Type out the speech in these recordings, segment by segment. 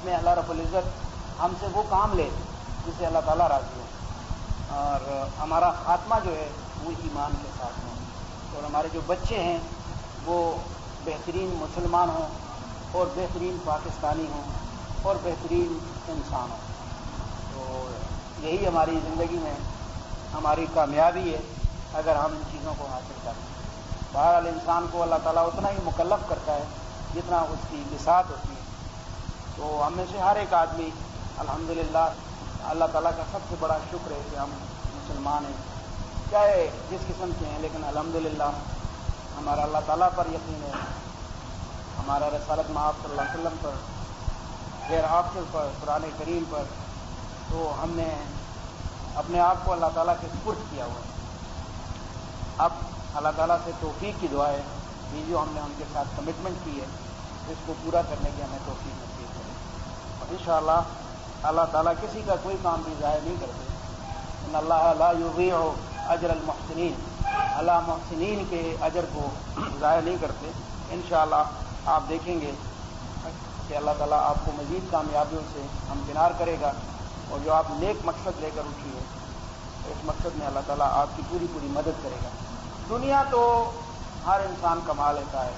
میں اللہ رب العزت ہم سے وہ کام لے جس سے اللہ تعالیٰ راضی ہو، اور ہمارا خاتمہ جو ہے وہ ایمان کے ساتھ ہو، اور ہمارے جو بچے ہیں وہ بہترین مسلمان ہوں اور بہترین پاکستانی ہوں اور بہترین انسان ہوں۔ تو یہی ہماری زندگی میں ہماری کامیابی ہے اگر ہم ان چیزوں کو حاصل کریں۔ بہرحال انسان کو اللہ تعالیٰ اتنا ہی مکلف کرتا ہے جتنا اس کی بساط ہوتی ہے۔ تو ہم میں سے ہر ایک آدمی الحمدللہ اللہ تعالیٰ کا سب سے بڑا شکر ہے کہ ہم مسلمان ہیں، چاہے جس قسم کے ہیں، لیکن الحمدللہ ہمارا اللہ تعالیٰ پر یقین ہے، ہمارا رسالت مآب صلی اللہ علیہ وسلم پر، خیر آخر پر، قرآن کریم پر۔ تو ہم نے اپنے آپ کو اللہ تعالیٰ کے سپرد کیا ہوا ہے۔ اب اللہ تعالیٰ سے توفیق کی دعا ہے، یہ جو ہم نے ان کے ساتھ کمٹمنٹ کی ہے اس کو پورا کرنے کی ہمیں توفیق نصیب کرے، اور انشاءاللہ اللہ تعالیٰ کسی کا کوئی کام بھی ضائع نہیں کرتے۔ ان اللہ لا یضیع اجر المحسنین، اللہ محسنین کے اجر کو ضائع نہیں کرتے۔ انشاءاللہ آپ دیکھیں گے کہ اللہ تعالیٰ آپ کو مزید کامیابیوں سے ہمکنار کرے گا، اور جو آپ نیک مقصد لے کر اٹھی ہے اس مقصد میں اللہ تعالیٰ آپ کی پوری پوری مدد کرے گا۔ دنیا تو ہر انسان کما لیتا ہے،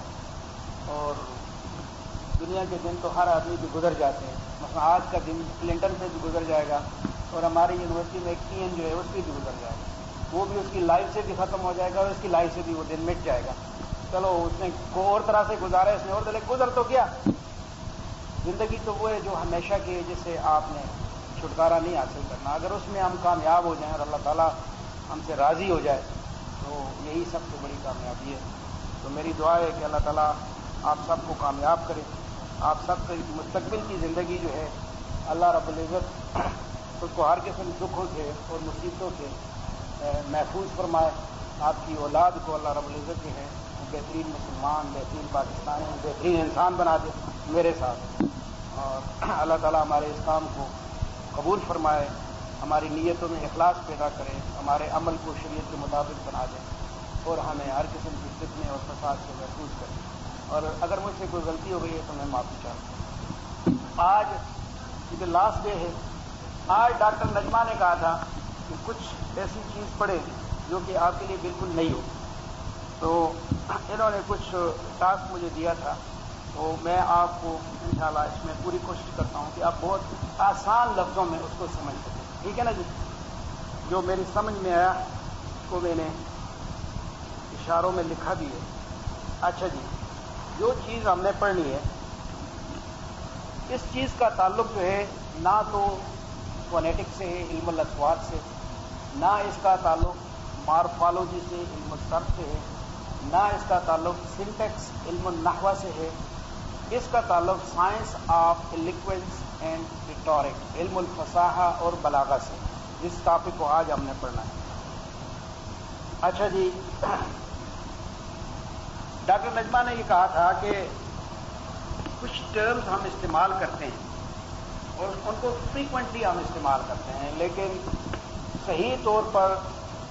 اور دنیا کے دن تو ہر آدمی بھی گزر جاتے ہیں، مثلا آج کا دن کلنٹن سے بھی گزر جائے گا، اور ہماری یونیورسٹی میں ایک ٹی این جو ہے اس کی بھی گزر جائے گا، وہ بھی اس کی لائف سے بھی ختم ہو جائے گا، اور اس کی لائف سے بھی وہ دن مٹ جائے گا۔ چلو اس نے کو اور طرح سے گزارا، اس نے اور طرح گزر تو کیا۔ زندگی تو وہ ہے جو ہمیشہ کی ہے، جس سے آپ نے چھٹکارا نہیں حاصل کرنا۔ اگر اس میں ہم کامیاب ہو جائیں اور اللہ تعالیٰ ہم سے راضی ہو جائے تو یہی سب سے بڑی کامیابی ہے۔ تو میری دعا ہے کہ اللہ تعالیٰ آپ سب کو کامیاب کرے، آپ سب کی مستقبل کی زندگی جو ہے اللہ رب العزت اس کو ہر قسم دکھوں سے اور مصیبتوں سے محفوظ فرمائے۔ آپ کی اولاد کو اللہ رب العزت جو ہے بہترین مسلمان، بہترین پاکستانی، بہترین انسان بنا دے میرے ساتھ، اور اللہ تعالیٰ ہمارے اس کام کو قبول فرمائے، ہماری نیتوں میں اخلاص پیدا کرے، ہمارے عمل کو شریعت کے مطابق بنا دے، اور ہمیں ہر قسم کی فتنے اور فساد سے محفوظ کرے۔ اور اگر مجھ سے کوئی غلطی ہو گئی ہے تو میں معافی چاہتا ہوں۔ آج کیونکہ لاسٹ ڈے ہے، آج ڈاکٹر نجمہ نے کہا تھا کہ کچھ ایسی چیز پڑھے جو کہ آپ کے لیے بالکل نئی ہو، تو انہوں نے کچھ ٹاسک مجھے دیا تھا، تو میں آپ کو انشاءاللہ اس میں پوری کوشش کرتا ہوں کہ آپ بہت آسان لفظوں میں اس کو سمجھ سکیں، ٹھیک ہے نا جی؟ جو میری سمجھ میں آیا اس کو میں نے اشاروں میں لکھا بھی ہے۔ اچھا جی، جو چیز ہم نے پڑھنی ہے اس چیز کا تعلق جو ہے نہ تو فونیٹک سے ہے، علم الاصوات سے، نہ اس کا تعلق مارفالوجی سے، علم الصرف سے ہے، نہ اس کا تعلق سنٹیکس علم النحو سے ہے، اس کا تعلق سائنس آف ایلیکوینس اینڈ ریٹورک علم الفصاحہ اور بلاغہ سے، جس ٹاپک کو آج ہم نے پڑھنا ہے۔ اچھا جی، ڈاکٹر نجمہ نے یہ کہا تھا کہ کچھ ٹرمز ہم استعمال کرتے ہیں اور ان کو فریکوینٹلی ہم استعمال کرتے ہیں، لیکن صحیح طور پر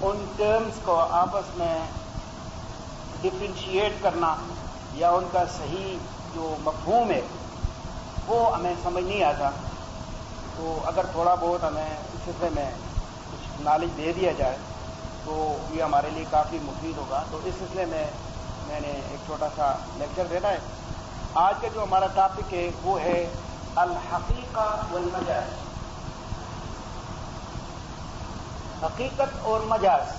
ان ٹرمز کو آپس میں ڈفرینشیٹ کرنا یا ان کا صحیح جو مفہوم ہے وہ ہمیں سمجھ نہیں آتا۔ تو اگر تھوڑا بہت ہمیں اس سلسلے میں کچھ نالج دے دیا جائے تو یہ ہمارے لیے کافی مفید ہوگا۔ تو اس سلسلے میں میں نے ایک چھوٹا سا لیکچر دینا ہے۔ آج کا جو ہمارا ٹاپک ہے وہ ہے الحقیقہ والمجاز، حقیقت اور مجاز۔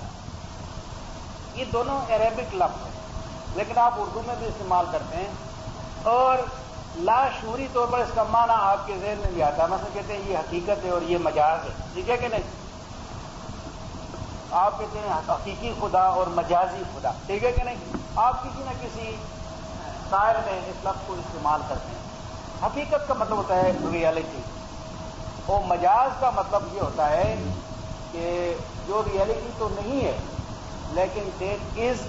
یہ دونوں عربک لفظ ہیں لیکن آپ اردو میں بھی استعمال کرتے ہیں، اور لاشعوری طور پر اس کا معنی آپ کے ذہن میں بھی آتا ہے۔ مثلا کہتے ہیں یہ حقیقت ہے اور یہ مجاز ہے، ٹھیک ہے کہ نہیں؟ آپ کہتے ہیں حقیقی خدا اور مجازی خدا، ٹھیک ہے کہ نہیں؟ آپ کسی نہ کسی شاعر میں اس لفظ کو استعمال کرتے ہیں۔ حقیقت کا مطلب ہوتا ہے ریئلٹی، اور مجاز کا مطلب یہ ہوتا ہے کہ جو ریئلٹی تو نہیں ہے لیکن that is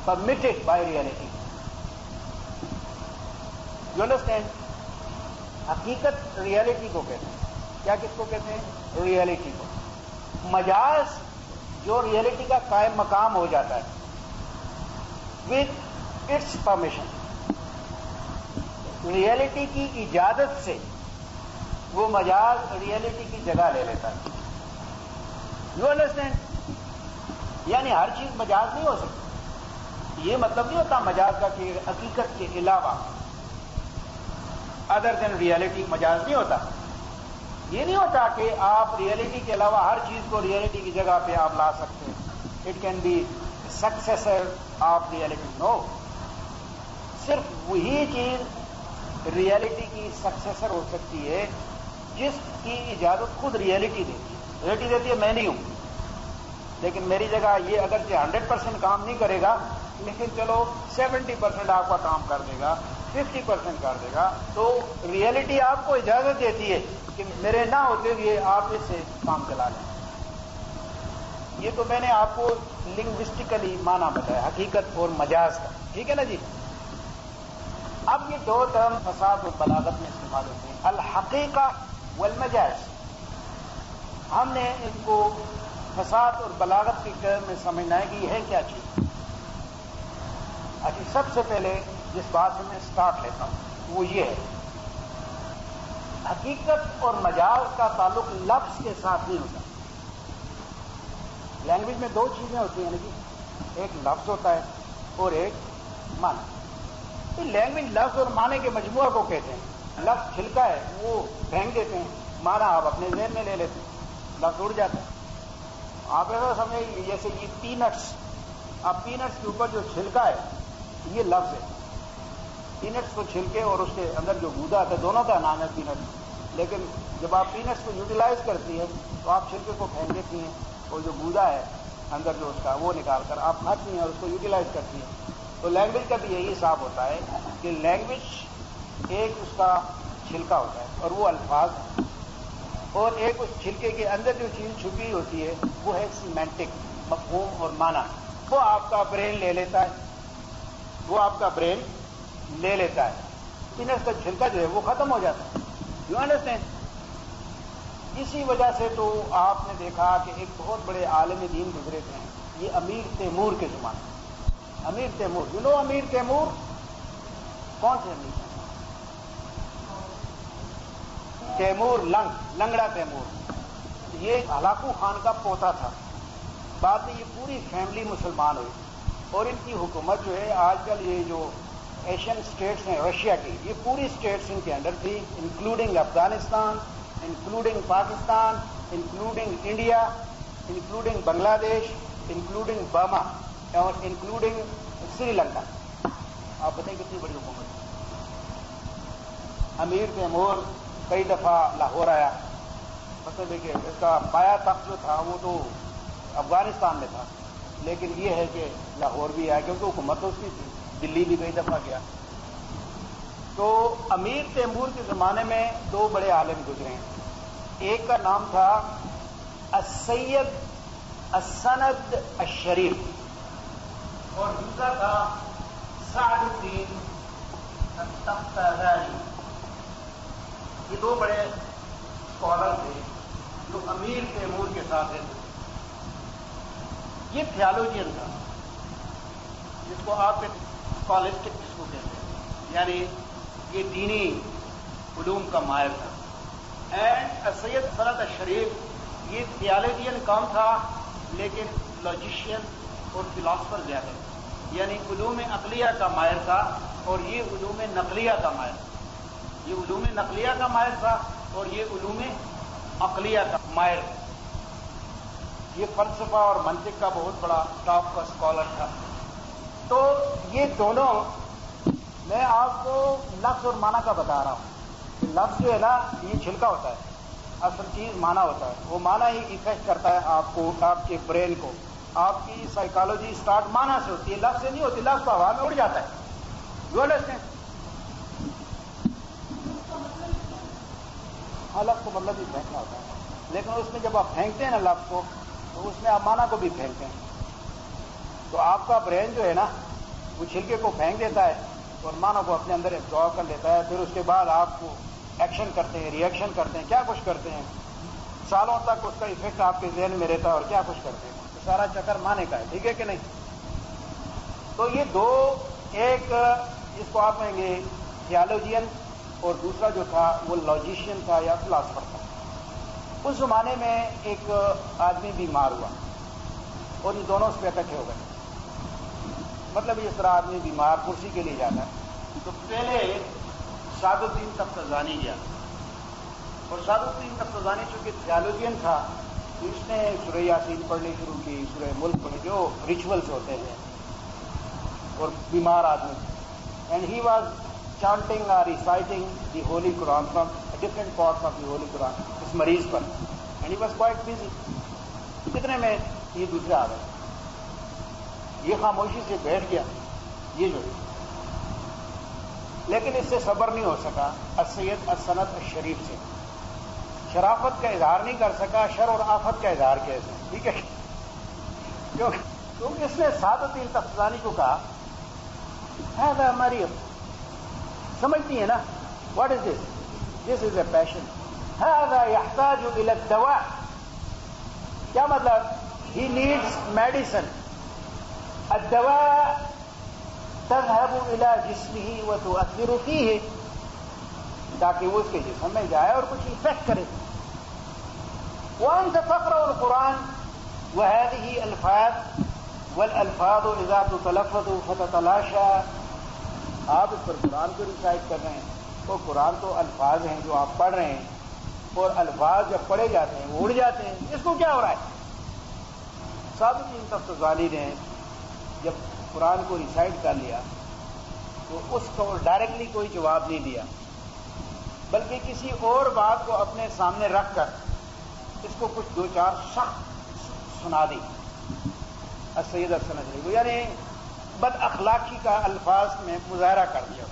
permitted by reality. You understand? حقیقت ریئلٹی کو کہتے ہیں۔ کیا کس کو کہتے ہیں؟ ریئلٹی کو۔ مجاز جو ریئلٹی کا قائم مقام ہو جاتا ہے with its permission، ریئلٹی کی اجازت سے وہ مجاز ریئلٹی کی جگہ لے لیتا ہے. You understand? یعنی ہر چیز مجاز نہیں ہو سکتی. یہ مطلب نہیں ہوتا مجاز کا کہ حقیقت کے علاوہ ادر دین ریئلٹی مجاز نہیں ہوتا. یہ نہیں ہوتا کہ آپ ریئلٹی کے علاوہ ہر چیز کو ریئلٹی کی جگہ پہ آپ لا سکتے ہیں. It can be successor of reality. No, صرف وہی چیز ریئلٹی کی سکسیسر ہو سکتی ہے جس کی اجازت خود ریئلٹی دیتی ہے. ریئلٹی دیتی ہے میں نہیں ہوں، لیکن میری جگہ یہ اگرچہ 100% کام نہیں کرے گا، لیکن چلو 70% آپ کا کام کر دے گا، 50% کر دے گا. تو ریئلٹی آپ کو اجازت دیتی ہے کہ میرے نہ ہوتے ہوئے آپ اس سے کام چلا لیں. یہ تو میں نے آپ کو لنگوسٹیکلی معنی بتایا حقیقت اور مجاز کا. ٹھیک ہے نا جی؟ اب یہ دو ٹرم فساد اور بلاغت میں استعمال ہوتے ہیں، الحقیقہ والمجاز. ہم نے ان کو فساد اور بلاغت کے ٹرم میں سمجھنا ہے کہ یہ ہے کیا چیز. اچھا، سب سے پہلے جس بات سے میں سٹارٹ لیتا ہوں وہ یہ ہے، حقیقت اور مجاز کا تعلق لفظ کے ساتھ نہیں ہوتا. لینگویج میں دو چیزیں ہوتی ہیں نا، ایک لفظ ہوتا ہے اور ایک معنی. لینگویج لفظ اور معنی کے مجموعہ کو کہتے ہیں. لفظ چھلکا ہے وہ پھینک دیتے ہیں، معنی آپ اپنے ذہن میں لے لیتے ہیں، لفظ اڑ جاتا ہے. آپ ایسا سمجھیں جیسے یہ پینٹس، اب پینٹس کے اوپر جو چھلکا ہے یہ لفظ ہے. پینٹس کو چھلکے اور اس کے اندر جو گودا آتا ہے دونوں کا نام ہے پینٹس. لیکن جب آپ پینٹس کو یوٹیلائز کرتی ہے تو آپ چھلکے کو پھینک دیتی ہیں اور جو گودا ہے اندر جو اس کا وہ نکال کر آپ کھاتی ہیں اور اس کو یوٹیلائز کرتی ہیں. تو لینگویج کا بھی یہی حساب ہوتا ہے کہ لینگویج ایک اس کا چھلکا ہوتا ہے اور وہ الفاظ، اور ایک اس چھلکے کے اندر جو چیز چھپی ہوتی ہے وہ ہے سیمینٹک، مفہوم اور معنی. وہ آپ کا برین لے لیتا ہے، وہ آپ کا برین لے لیتا ہے. پینٹس کا چھلکا جو ہے وہ ختم ہو جاتا ہے. You understand? اسی وجہ سے تو آپ نے دیکھا کہ ایک بہت بڑے عالم دین گزرے تھے، یہ امیر تیمور کے زمانے. امیر تیمور، یو نو امیر تیمور؟ کون سے امیر تیمور؟ لنگڑا تیمور. یہ ہلاکو خان کا پوتا تھا. بعد میں یہ پوری فیملی مسلمان ہوئی اور ان کی حکومت جو ہے آج کل یہ جو ایشین اسٹیٹس ہیں رشیا کی، یہ پوری اسٹیٹس ان کے انڈر تھی، including Afghanistan, including Pakistan, including India, including Bangladesh, including Burma اور انکلوڈنگ سری لنکا. آپ بتائیں کتنی بڑی حکومت ہے. امیر تیمور کئی دفعہ لاہور آیا. مطلب ہے کہ اس کا پایا تخت جو تھا وہ تو افغانستان میں تھا، لیکن یہ ہے کہ لاہور بھی آیا کیونکہ حکومت تو اس کی تھی. دلی بھی کئی دفعہ گیا. تو امیر تیمور کے زمانے میں دو بڑے عالم گزرے ہیں. ایک کا نام تھا السید السند الشریف اور دوسرا تھا سعد الدین التفتازانی. یہ دو بڑے اسکالر تھے جو امیر تیمور کے ساتھ رہتے تھے. یہ تھیالوجین تھا جس کو آپ اسکالسٹک جس کو کہتے ہیں، یعنی یہ دینی علوم کا ماہر تھا. اینڈ سید سند الشریف یہ تھیالوجین کام تھا لیکن لاجیشین اور فلاسفر زیادہ، یعنی علوم عقلیہ کا ماہر تھا اور یہ علوم نقلیہ کا ماہر تھا. یہ علوم نقلیہ کا ماہر تھا اور یہ علوم عقلیہ کا ماہر تھا. یہ فلسفہ اور منطق کا بہت بڑا ٹاپ کا اسکالر تھا. تو یہ دونوں، میں آپ کو لفظ اور معنی کا بتا رہا ہوں. لفظ جو ہے نا یہ چھلکا ہوتا ہے، اصل چیز معنی ہوتا ہے. وہ معنی ہی افیکٹ کرتا ہے آپ کو، آپ کے برین کو. آپ کی سائیکالوجی اسٹارٹ معنی سے ہوتی ہے، لفظ سے نہیں ہوتی. لفظ تو ہوا میں اڑ جاتا ہے. You understand? ہاں، لفظ کو مطلب بھی پھینکنا ہوتا ہے، لیکن اس میں جب آپ پھینکتے ہیں نا لفظ کو تو اس میں آپ معنی کو بھی پھینکتے ہیں. تو آپ کا برین جو ہے نا وہ چھلکے کو پھینک دیتا ہے اور معنی کو اپنے اندر ایبزارب کر لیتا ہے. پھر اس کے بعد آپ کو ایکشن کرتے ہیں، ری ایکشن کرتے ہیں، کیا کچھ کرتے ہیں. سالوں تک اس کا ایفیکٹ آپ کے ذہن میں رہتا ہے اور کیا کچھ کرتے ہیں. تو سارا چکر معنی کا ہے. ٹھیک ہے کہ نہیں؟ تو یہ دو، ایک جس کو آپ کہیں گے تھیالوجین اور دوسرا جو تھا وہ لاجیشین تھا یا فلاسفر تھا. اس زمانے میں ایک آدمی بیمار ہوا اور یہ دونوں اس پہ اکٹھے ہو گئے. مطلب اس طرح آدمی بیمار کرسی کے لیے جاتا ہے تو پہلے سعد الدین تفتزانی گیا، اور سعد الدین تفتزانی چونکہ تھیالوجین تھا تو اس نے سورہ یاسین پڑھنی شروع کی، سورہ ملک پڑھنی، جو ریچولس ہوتے ہیں، اور بیمار آدمی. اینڈ ہی واز چانٹنگ اور reciting the holy Quran from different parts of the holy Quran اس مریض پر. And he was quite busy. کتنے میں یہ دوسرے آ گئے، یہ خاموشی سے بیٹھ گیا یہ جو، لیکن اس سے صبر نہیں ہو سکا السید السند الشریف سے. شرافت کا اظہار نہیں کر سکا، شر اور آفت کا اظہار کیسے؟ ٹھیک ہے، کیونکہ اس نے سعد الدین تفتزانی کو کہا هذا مریض، سمجھتی ہیں نا، واٹ از دس؟ دس از اے پیشن. هذا يحتاج الى الدواء. کیا مطلب؟ he needs medicine. الدواء تذهب الى جسمه وتؤثر فيه، تاکہ وہ اس کے جسم میں جائے اور کچھ افیکٹ کرے. وانت تقرأ القرآن وهذه الفاظ والالفاظ اذا تتلفظ فتتلاشى. آپ اس پر قرآن کو ریسائٹ کر رہے ہیں، وہ قرآن تو الفاظ ہیں جو آپ پڑھ رہے ہیں، اور الفاظ جب پڑھے جاتے ہیں وہ اڑ جاتے ہیں. اس کو کیا ہو رہا ہے؟ سعد الدین تفتزانی نے جب قرآن کو ریسائٹ کر لیا تو اس کو ڈائریکٹلی کوئی جواب نہیں دیا، بلکہ کسی اور بات کو اپنے سامنے رکھ کر اس کو کچھ دو چار سخت سنا دی السید السند کو، یعنی بد اخلاقی کا الفاظ میں مظاہرہ کر دیا.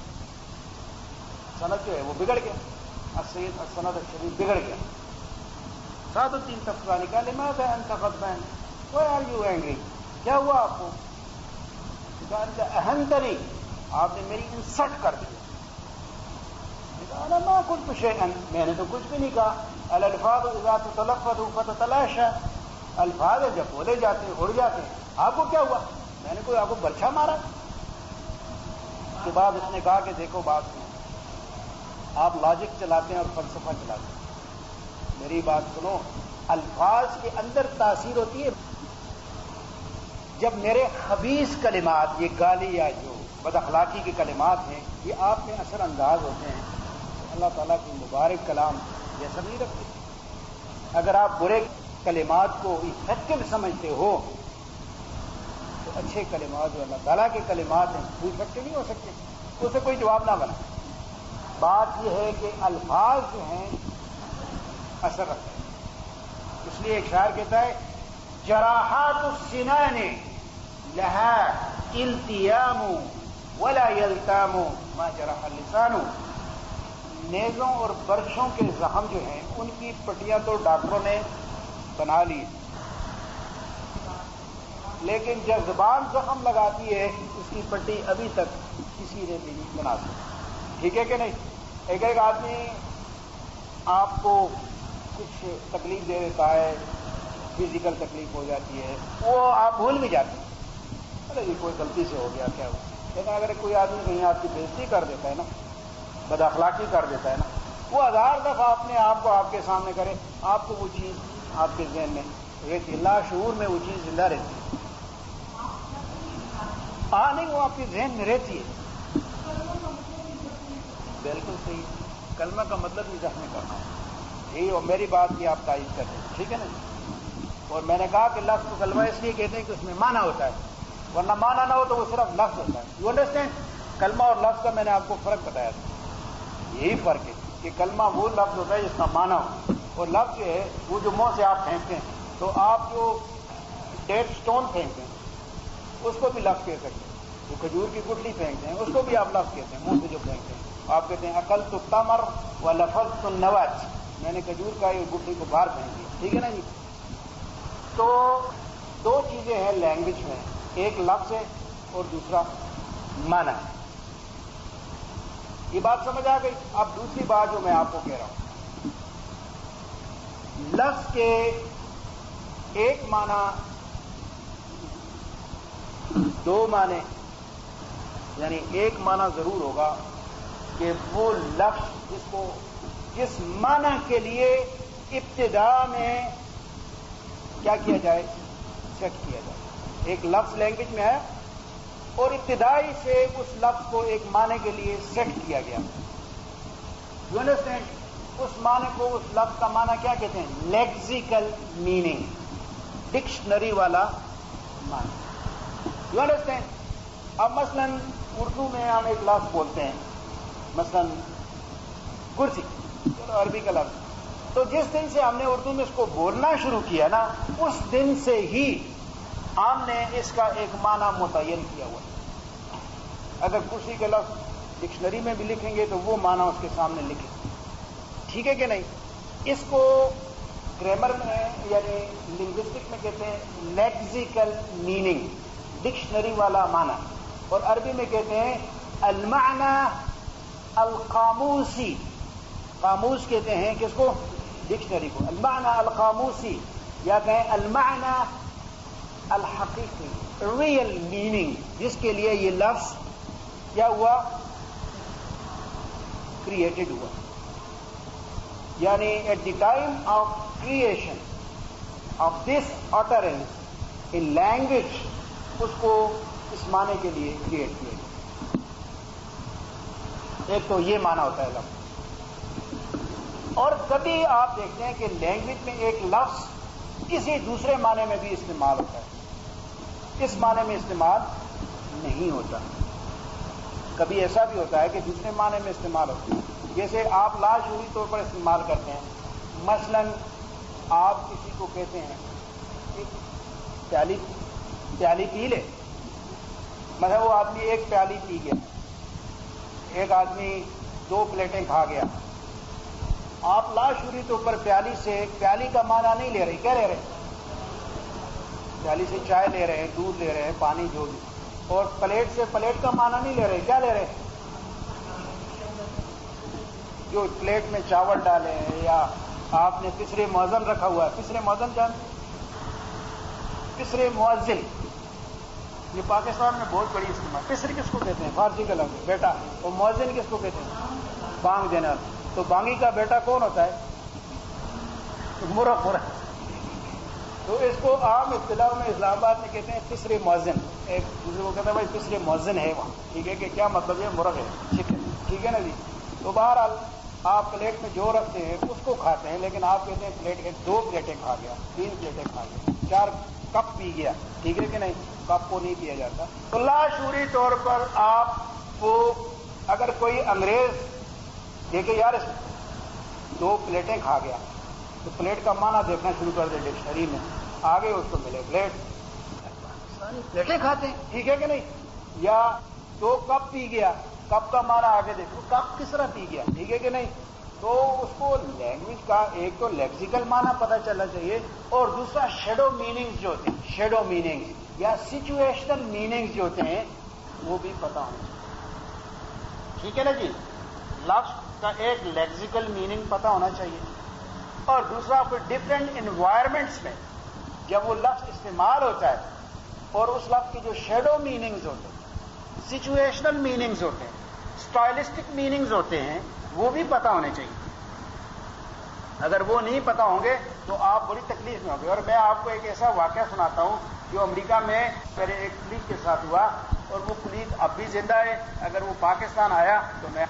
سند جو ہے وہ بگڑ گیا، السید السند الشریف بگڑ گیا. سعد الدین تفتزانی کا لماذا انت غضبان؟ Why are you angry؟ کیا ہوا آپ کو؟ انت اہنتنی، آپ نے میری انسلٹ کر دی. انا ما قلت شيئا، میں نے تو کچھ بھی نہیں کہا. الالفاظ اذا تتلفظ فتتلاشى، الفاظ جب بولے جاتے ہیں اڑ جاتے ہیں. آپ کو کیا ہوا؟ میں نے کوئی آپ کو برچھا مارا؟ اس کے بعد اس نے کہا کہ دیکھو بات سنو، آپ لاجک چلاتے ہیں اور فلسفہ چلاتے ہیں، میری بات سنو. الفاظ کے اندر تاثیر ہوتی ہے. جب میرے خبیث کلمات، یہ گالی یا جو بد اخلاقی کے کلمات ہیں، یہ آپ میں اثر انداز ہوتے ہیں، اللہ تعالیٰ کی مبارک کلام جیسا نہیں رکھتے. اگر آپ برے کلمات کو افیکٹو سمجھتے ہو تو اچھے کلمات جو اللہ تعالیٰ کے کلمات ہیں وہ افیکٹو نہیں ہو سکتے، اس سے کوئی جواب نہ بنا. بات یہ ہے کہ الفاظ جو ہیں اثر رکھتے ہیں. اس لیے ایک شاعر کہتا ہے جراحات السنان لها التیام ولا یلتام ما جرح اللسان. نیزوں اور برچھوں کے زخم جو ہیں ان کی پٹیاں تو ڈاکٹروں نے بنا لی، لیکن جب زبان زخم لگاتی ہے اس کی پٹی ابھی تک کسی نے بھی نہیں بنا سکتی. ٹھیک ہے کہ نہیں؟ ایک ایک آدمی آپ کو کچھ تکلیف دے دیتا ہے، فزیکل تکلیف ہو جاتی ہے، وہ آپ بھول بھی جاتے ہیں، ارے یہ کوئی غلطی سے ہو گیا کیا ہوا. لیکن اگر کوئی آدمی کہیں آپ کی بےزتی کر دیتا ہے نا، بد اخلاقی کر دیتا ہے نا، وہ 1000 دفعہ اپنے آپ کو آپ کے سامنے کرے، آپ کو وہ چیز آپ کے ذہن میں رہتی ہے، لاشعور میں وہ چیز زندہ رہتی ہے. نہیں، وہ آپ کے ذہن میں رہتی ہے. بالکل صحیح. کلمہ کا مطلب ہی زخمی کرنا ہے. اور میری بات کی آپ تائید کرتے ہیں، ٹھیک ہے نا. اور میں نے کہا کہ لفظ کو کلمہ اس لیے کہتے ہیں کہ اس میں معنی ہوتا ہے، ورنہ معنی نہ ہو تو وہ صرف لفظ ہوتا ہے. You understand? کلمہ اور لفظ کا میں نے آپ کو فرق بتایا تھا. یہی فرق ہے کہ کلمہ وہ لفظ ہوتا ہے جس کا معنی ہو، اور لفظ جو ہے وہ جو منہ سے آپ پھینکتے ہیں. تو آپ جو ڈیڈ سٹون پھینکتے ہیں اس کو بھی لفظ کہہ سکتے ہیں. جو کھجور کی گٹلی پھینکتے ہیں اس کو بھی آپ لفظ کہتے ہیں، منہ سے جو پھینکتے ہیں. آپ کہتے ہیں عقل تو تمر و لفظ تو نواز، میں نے کھجور کا یہ گٹلی کو باہر پھینک دیا. ٹھیک ہے نا جی؟ تو دو چیزیں ہیں لینگویج میں، ایک لفظ ہے اور دوسرا معنی ہے. یہ بات سمجھ آ گئی؟ اب دوسری بات جو میں آپ کو کہہ رہا ہوں، لفظ کے ایک معنی دو معنی، یعنی ایک معنی ضرور ہوگا کہ وہ لفظ جس معنی کے لیے ابتدا میں کیا کیا جائے، سیٹ کیا جائے. ایک لفظ لینگویج میں ہے اور ابتدائی سے اس لفظ کو ایک معنی کے لیے سیٹ کیا گیا. You understand? اس معنی کو، اس لفظ کا معنی کیا کہتے ہیں؟ لیکسیکل میننگ، ڈکشنری والا معنی. You understand? اب مثلا اردو میں ہم ایک لفظ بولتے ہیں، مثلا کرسی، چلو عربی کا لفظ. تو جس دن سے ہم نے اردو میں اس کو بولنا شروع کیا نا، اس دن سے ہی ہم نے اس کا ایک معنی متعین کیا ہوا. اگر کرسی کے لفظ ڈکشنری میں بھی لکھیں گے تو وہ معنی اس کے سامنے لکھیں. ٹھیک ہے کہ نہیں؟ اس کو گرامر میں یعنی لنگوسٹک میں کہتے ہیں لیکسیکل میننگ، ڈکشنری والا معنی. اور عربی میں کہتے ہیں المعنی القاموسی. قاموس کہتے ہیں کس کو؟ ڈکشنری کو. المعنی القاموسی یا کہیں المعنی الحقیقی، ریئل میننگ، جس کے لیے یہ لفظ کیا ہوا؟ کریٹڈ ہوا. یعنی at the time of creation of this utterance in language, اس کو اس معنی کے لیے کریٹ کیا گیا. ایک تو یہ معنی ہوتا ہے لفظ. اور کبھی آپ دیکھتے ہیں کہ لینگویج میں ایک لفظ کسی دوسرے معنی میں بھی استعمال ہوتا ہے، اس معنی میں استعمال نہیں ہوتا. کبھی ایسا بھی ہوتا ہے کہ دوسرے معنی میں استعمال ہوتا ہے. جیسے آپ لاشعوری طور پر استعمال کرتے ہیں. مثلا آپ کسی کو کہتے ہیں کہ پیالی پی لے. مثلا وہ آدمی ایک پیالی پی گیا، ایک آدمی 2 پلیٹیں کھا گیا. آپ لاشعوری طور پر پیالی کا معنی نہیں لے رہے. کیا لے رہے؟ پیالی سے چائے لے رہے ہیں، دودھ لے رہے ہیں، پانی جو بھی. اور پلیٹ سے پلیٹ کا معنی نہیں لے رہے. کیا لے رہے ہیں؟ جو پلیٹ میں چاول ڈالے ہیں، یا آپ نے تیسرے موزن رکھا ہوا ہے. تیسرے موزن جان، تیسرے موزن یہ پاکستان میں بہت بڑی استعمال. تیسری کس کو کہتے ہیں؟ فارسی کا لفظ بیٹا. اور موزن کس کو کہتے ہیں؟ بانگ دینا. تو بانگی کا بیٹا کون ہوتا ہے؟ مرغ. تو اس کو عام اصطلاح میں اسلام آباد میں کہتے ہیں تیسرے موزن. ایک دوسرے کو کہتے ہیں بھائی تیسرے موزن ہے وہاں. ٹھیک ہے کہ کیا مطلب ہے؟ مرغ ہے، ٹھیک ہے نا جی. تو بہرحال آپ پلیٹ میں جو رکھتے ہیں اس کو کھاتے ہیں، لیکن آپ کہتے ہیں پلیٹ 2 پلیٹیں کھا گیا، 3 پلیٹیں کھا گیا، 4 کپ پی گیا. ٹھیک ہے کہ نہیں؟ کپ کو نہیں پیا جاتا. تو لاشعوری طور پر آپ کو اگر کوئی انگریز دیکھے یار 2 پلیٹیں کھا گیا، تو پلیٹ کا معنی دیکھنا شروع کر دے ڈکشنری میں. آگے اس کو ملے پلیٹ. پلیٹیں کھاتے ہیں. ٹھیک ہے کہ نہیں؟ یا 2 کپ پی گیا، کپ کا معنی آگے دیکھو کپ کس طرح پی گیا. ٹھیک ہے کہ نہیں؟ تو اس کو لینگویج کا ایک تو لیکسیکل معنی پتہ چلنا چاہیے، اور دوسرا شیڈو میننگز جو ہوتے ہیں، شیڈو میننگز یا سچویشنل میننگز جو ہوتے ہیں وہ بھی پتہ ہونا چاہیے. ٹھیک ہے نا جی؟ لفظ کا ایک لیکسیکل میننگ پتہ ہونا چاہیے، اور دوسرا کوئی ڈفرینٹ انوائرمنٹس میں جب وہ لفظ استعمال ہوتا ہے اور اس لفظ کی جو شیڈو میننگز ہوتے ہیں، سچویشنل میننگز ہوتے ہیں، اسٹائلسٹک میننگز ہوتے ہیں، وہ بھی پتہ ہونے چاہیے. اگر وہ نہیں پتہ ہوں گے تو آپ بڑی تکلیف میں ہوں گے. اور میں آپ کو ایک ایسا واقعہ سناتا ہوں جو امریکہ میں میرے ایک کلیگ کے ساتھ ہوا، اور وہ کلیگ اب بھی زندہ ہے. اگر وہ پاکستان آیا تو میں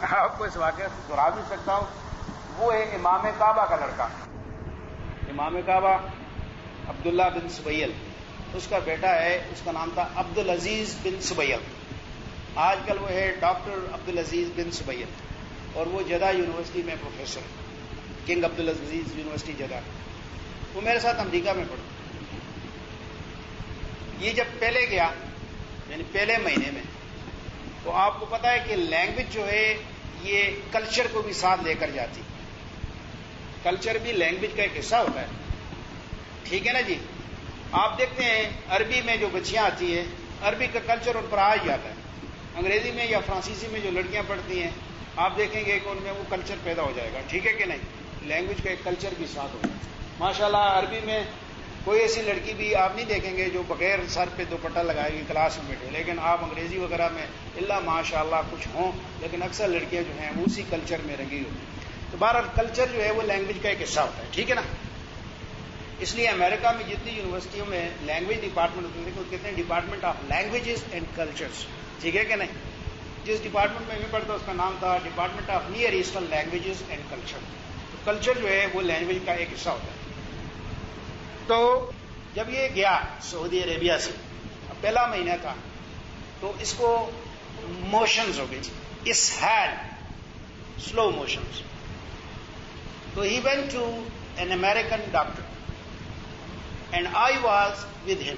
آپ کو اس واقعہ سے دہرا بھی سکتا ہوں. وہ ہے امام کعبہ کا لڑکا. امام کعبہ عبداللہ بن سبیل، اس کا بیٹا ہے، اس کا نام تھا عبدالعزیز بن سبیل. آج کل وہ ہے ڈاکٹر عبدالعزیز بن سبیل، اور وہ جدہ یونیورسٹی میں professor, King Abdulaziz university Jeddah. وہ میرے ساتھ امریکہ میں پڑھا. یہ جب پہلے گیا، یعنی پہلے مہینے میں، تو آپ کو پتا ہے کہ لینگویج جو ہے یہ کلچر کو بھی ساتھ لے کر جاتی. کلچر بھی لینگویج کا ایک حصہ ہوتا ہے. ٹھیک ہے نا جی؟ آپ دیکھتے ہیں عربی میں جو بچیاں آتی ہیں، عربی کا کلچر ان پر آ ہی جاتا ہے. انگریزی میں یا فرانسیسی میں جو لڑکیاں پڑھتی ہیں، آپ دیکھیں گے کہ ان میں وہ کلچر پیدا ہو جائے گا. ٹھیک ہے کہ نہیں؟ لینگویج کا ایک کلچر بھی ساتھ ہوگا. ماشاءاللہ عربی میں کوئی ایسی لڑکی بھی آپ نہیں دیکھیں گے جو بغیر سر پہ دوپٹہ لگائے گی کلاس میں بیٹھے، لیکن آپ انگریزی وغیرہ میں اللہ ماشاء اللہ کچھ ہوں، لیکن اکثر لڑکیاں جو ہیں وہ اسی کلچر میں رنگی ہوتی ہیں۔ تو بہرحال کلچر جو ہے وہ لینگویج کا ایک حصہ ہوتا ہے، ٹھیک ہے نا۔ اس لیے امریکہ میں جتنی یونیورسٹیوں میں لینگویج ڈپارٹمنٹ ہوتے ہیں وہ کہتے ہیں department of languages and cultures, ٹھیک ہے کہ نہیں۔ جس ڈپارٹمنٹ میں میں پڑھتا اس کا نام تھا department of near eastern languages and culture. Culture جو ہے وہ لینگویج کا ایک حصہ ہوتا ہے۔ تو جب یہ گیا سعودی عربیہ سے، پہلا مہینہ تھا، تو اس کو موشنز ہو گئی، اس ہیڈ سلو موشنز۔ تو he went to an American doctor and I was with him.